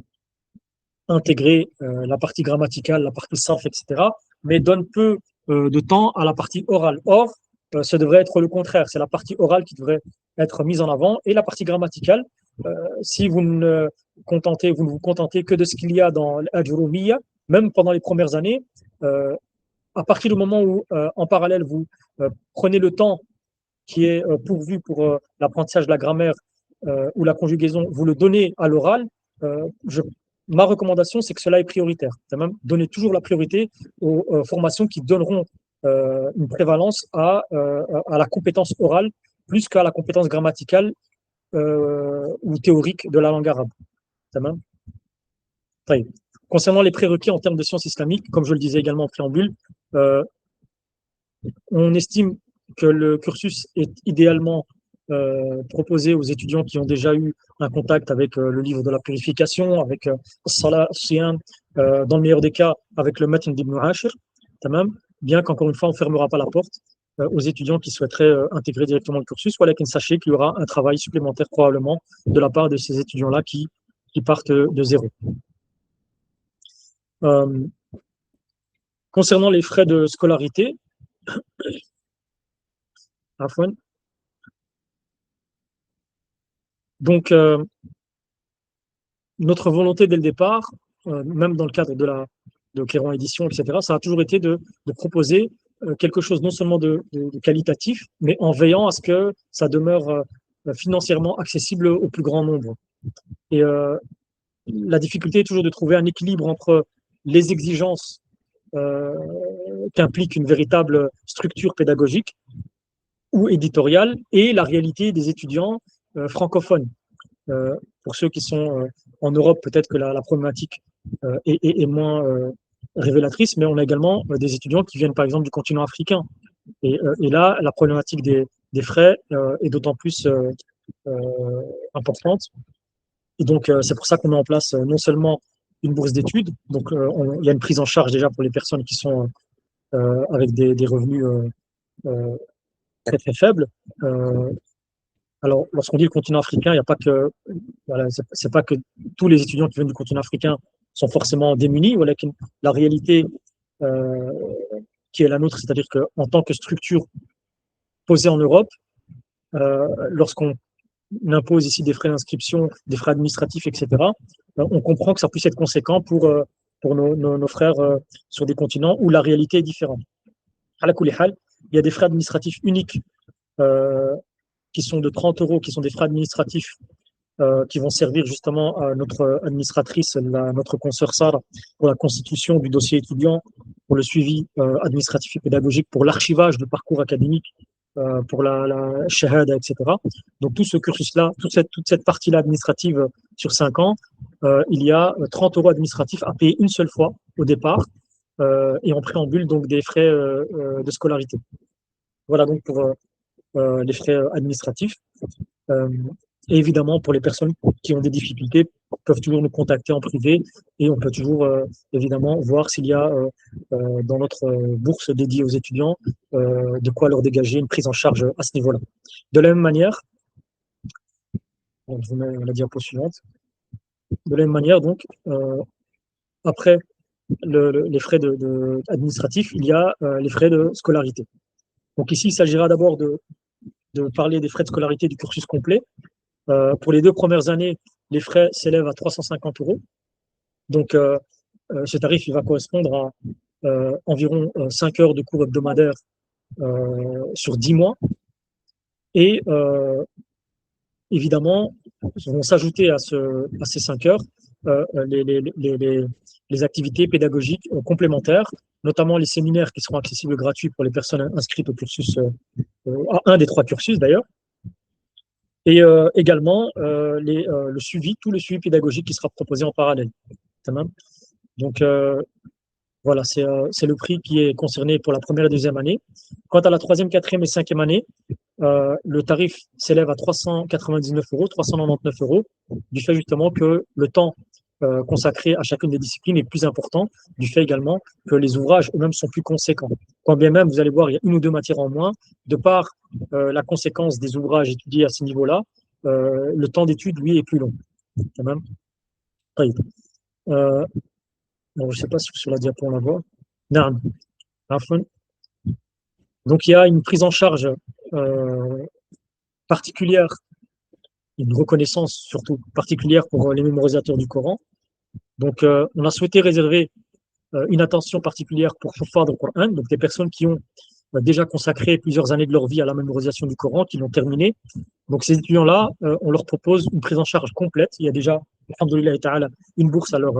A: intégrer la partie grammaticale, la partie sarf, etc., mais donne peu de temps à la partie orale. Or, ce devrait être le contraire. C'est la partie orale qui devrait être mise en avant et la partie grammaticale. Si vous ne vous contentez que de ce qu'il y a dans l'Ajurumiyya, même pendant les premières années, à partir du moment où, en parallèle, vous prenez le temps qui est pourvu pour l'apprentissage de la grammaire ou la conjugaison, vous le donnez à l'oral, ma recommandation, c'est que cela est prioritaire. Même donner toujours la priorité aux formations qui donneront une prévalence à la compétence orale plus qu'à la compétence grammaticale ou théorique de la langue arabe. Concernant les prérequis en termes de sciences islamiques, comme je le disais également en préambule, on estime que le cursus est idéalement proposé aux étudiants qui ont déjà eu un contact avec le livre de la purification, avec Salah, Siyam, dans le meilleur des cas, avec le Matn d'Ibn Ashir, bien qu'encore une fois, on ne fermera pas la porte aux étudiants qui souhaiteraient intégrer directement le cursus, voilà qu'il sachez qu'il y aura un travail supplémentaire probablement de la part de ces étudiants-là qui partent de zéro. Concernant les frais de scolarité, donc, notre volonté dès le départ, même dans le cadre de Kérouan Édition, etc., ça a toujours été de proposer quelque chose non seulement de qualitatif, mais en veillant à ce que ça demeure financièrement accessible au plus grand nombre. Et la difficulté est toujours de trouver un équilibre entre les exigences qu'implique une véritable structure pédagogique ou éditoriale et la réalité des étudiants francophones. Pour ceux qui sont en Europe, peut-être que la problématique est moins révélatrice, mais on a également des étudiants qui viennent par exemple du continent africain. Et là, la problématique des frais est d'autant plus importante. Et donc, c'est pour ça qu'on met en place non seulement une bourse d'études, donc il y a une prise en charge déjà pour les personnes qui sont avec des revenus très très faibles. Alors, lorsqu'on dit le continent africain, il n'y a pas que, voilà, c'est pas que tous les étudiants qui viennent du continent africain sont forcément démunis. Voilà, la réalité qui est la nôtre, c'est-à-dire qu'en tant que structure posée en Europe, lorsqu'on impose ici des frais d'inscription, des frais administratifs, etc., on comprend que ça puisse être conséquent pour nos frères sur des continents où la réalité est différente. Il y a des frais administratifs uniques qui sont de 30 €, qui sont des frais administratifs qui vont servir justement à notre administratrice, notre consoeur Sarah, pour la constitution du dossier étudiant, pour le suivi administratif et pédagogique, pour l'archivage du parcours académique, pour la shahada, etc. Donc tout ce cursus-là, toute cette partie-là administrative sur 5 ans, il y a 30 € administratifs à payer une seule fois au départ et en préambule donc des frais de scolarité. Voilà donc pour les frais administratifs. Et évidemment, pour les personnes qui ont des difficultés, peuvent toujours nous contacter en privé et on peut toujours évidemment voir s'il y a dans notre bourse dédiée aux étudiants de quoi leur dégager une prise en charge à ce niveau-là. De la même manière, donc je vous mets la diapo suivante. De la même manière, donc, après les frais administratifs, il y a les frais de scolarité. Donc ici, il s'agira d'abord de parler des frais de scolarité du cursus complet. Pour les 2 premières années, les frais s'élèvent à 350 euros. Donc, ce tarif il va correspondre à environ 5 heures de cours hebdomadaires sur 10 mois. Et évidemment, vont s'ajouter à ces 5 heures les activités pédagogiques complémentaires, notamment les séminaires qui seront accessibles gratuits pour les personnes inscrites au cursus, à un des 3 cursus d'ailleurs. Et également le suivi, tout le suivi pédagogique qui sera proposé en parallèle. Donc voilà, c'est le prix qui est concerné pour la première et deuxième année. Quant à la troisième, quatrième et cinquième année, le tarif s'élève à 399 euros, 399 euros, du fait justement que le temps consacré à chacune des disciplines est plus important, du fait également que les ouvrages eux-mêmes sont plus conséquents. Quand bien même, vous allez voir, il y a une ou deux matières en moins, de par la conséquence des ouvrages étudiés à ce niveau-là, le temps d'étude, lui, est plus long. Quand même. Bon, je ne sais pas si sur la diapo on la voit. Non. Donc il y a une prise en charge particulière, une reconnaissance surtout particulière pour les mémorisateurs du Coran. Donc on a souhaité réserver une attention particulière pour Huffaz al-Qur'an, donc des personnes qui ont déjà consacré plusieurs années de leur vie à la mémorisation du Coran, qui l'ont terminé. Donc ces étudiants-là, on leur propose une prise en charge complète. Il y a déjà, alhamdoulillahi ta'ala, une bourse à leur,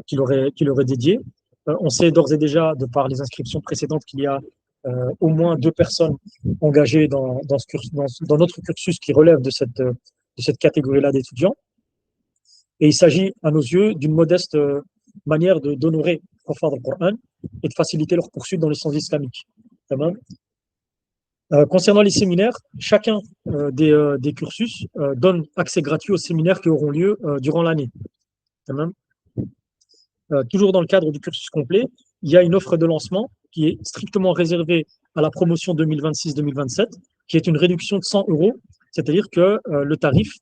A: qui leur est dédiée. On sait d'ores et déjà, de par les inscriptions précédentes, qu'il y a au moins 2 personnes engagées dans notre cursus qui relève de cette catégorie-là d'étudiants. Et il s'agit, à nos yeux, d'une modeste manière d'honorer les Huffaz al-Qur'an et de faciliter leur poursuite dans les sciences islamiques. Concernant les séminaires, chacun des cursus donne accès gratuit aux séminaires qui auront lieu durant l'année. Toujours dans le cadre du cursus complet, il y a une offre de lancement qui est strictement réservée à la promotion 2026-2027, qui est une réduction de 100 euros, c'est-à-dire que le tarif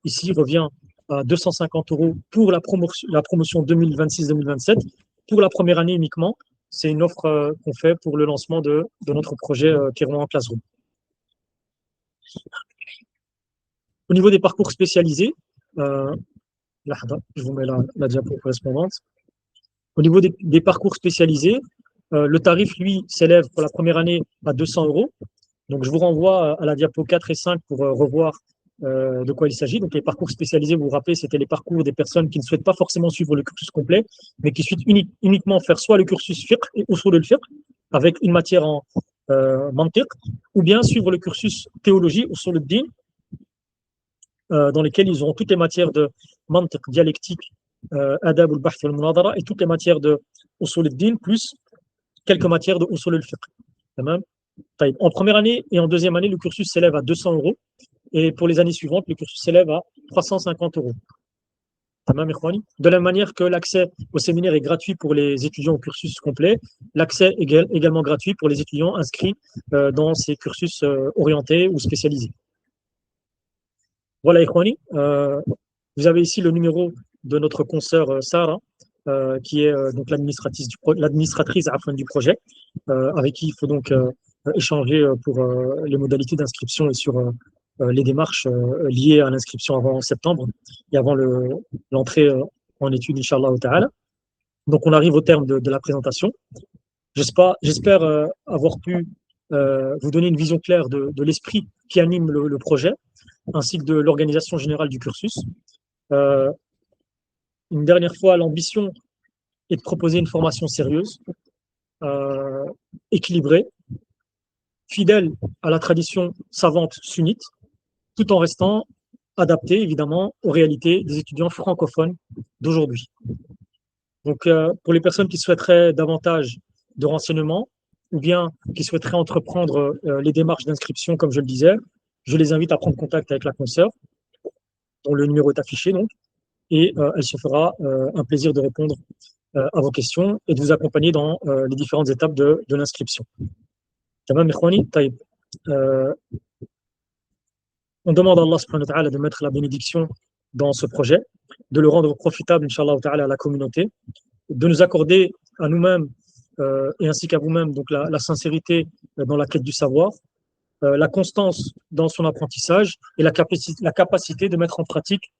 A: ici revient à 250 euros pour la promotion 2026-2027, pour la première année uniquement. C'est une offre qu'on fait pour le lancement de notre projet Kérouan Classroom. Au niveau des parcours spécialisés, je vous mets la diapo correspondante. Au niveau des parcours spécialisés, le tarif, lui, s'élève pour la première année à 200 euros. Donc, je vous renvoie à la diapo 4 et 5 pour revoir de quoi il s'agit. Donc, les parcours spécialisés, vous vous rappelez, c'était les parcours des personnes qui ne souhaitent pas forcément suivre le cursus complet, mais qui souhaitent uniquement faire soit le cursus fiqh et usul al-fiqh, avec une matière en mantiq, ou bien suivre le cursus théologie, usul al-din, dans lesquels ils auront toutes les matières de mantiq, dialectique, adab al-bahth wal-munadara, et toutes les matières de usul al-din, plus quelques matières de usul al-fiqh. En première année et en deuxième année, le cursus s'élève à 200 euros. Et pour les années suivantes, le cursus s'élève à 350 euros. De la même manière que l'accès au séminaire est gratuit pour les étudiants au cursus complet, l'accès est également gratuit pour les étudiants inscrits dans ces cursus orientés ou spécialisés. Voilà, Ikhwani. Vous avez ici le numéro de notre consoeur Sarah, qui est donc l'administratrice du projet, avec qui il faut donc échanger pour les modalités d'inscription et sur les démarches liées à l'inscription avant septembre et avant l'entrée en études, Inch'Allah ta'ala. Donc, on arrive au terme de la présentation. J'espère avoir pu vous donner une vision claire de l'esprit qui anime le projet, ainsi que de l'organisation générale du cursus. Une dernière fois, l'ambition est de proposer une formation sérieuse, équilibrée, fidèle à la tradition savante sunnite, tout en restant adapté évidemment aux réalités des étudiants francophones d'aujourd'hui. Donc pour les personnes qui souhaiteraient davantage de renseignements ou bien qui souhaiteraient entreprendre les démarches d'inscription, comme je le disais, je les invite à prendre contact avec la consoeur, dont le numéro est affiché donc, et elle se fera un plaisir de répondre à vos questions et de vous accompagner dans les différentes étapes de l'inscription. Tamam, ikhwani, taïb. On demande à Allah subhanahu wa ta'ala de mettre la bénédiction dans ce projet, de le rendre profitable, Inch'Allah ta'ala, à la communauté, de nous accorder à nous-mêmes et ainsi qu'à vous-même donc la sincérité dans la quête du savoir, la constance dans son apprentissage et la capacité de mettre en pratique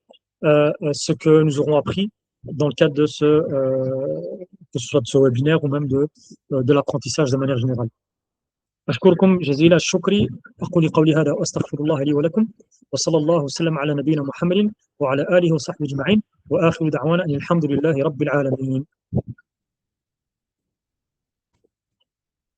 A: ce que nous aurons appris dans le cadre de que ce soit de ce webinaire ou même de l'apprentissage de manière générale. أشكركم جزيل الشكر أقول قولي هذا وأستغفر الله لي ولكم وصلى الله وسلم على نبينا محمد وعلى آله وصحبه أجمعين وآخر دعوانا أن الحمد لله رب العالمين.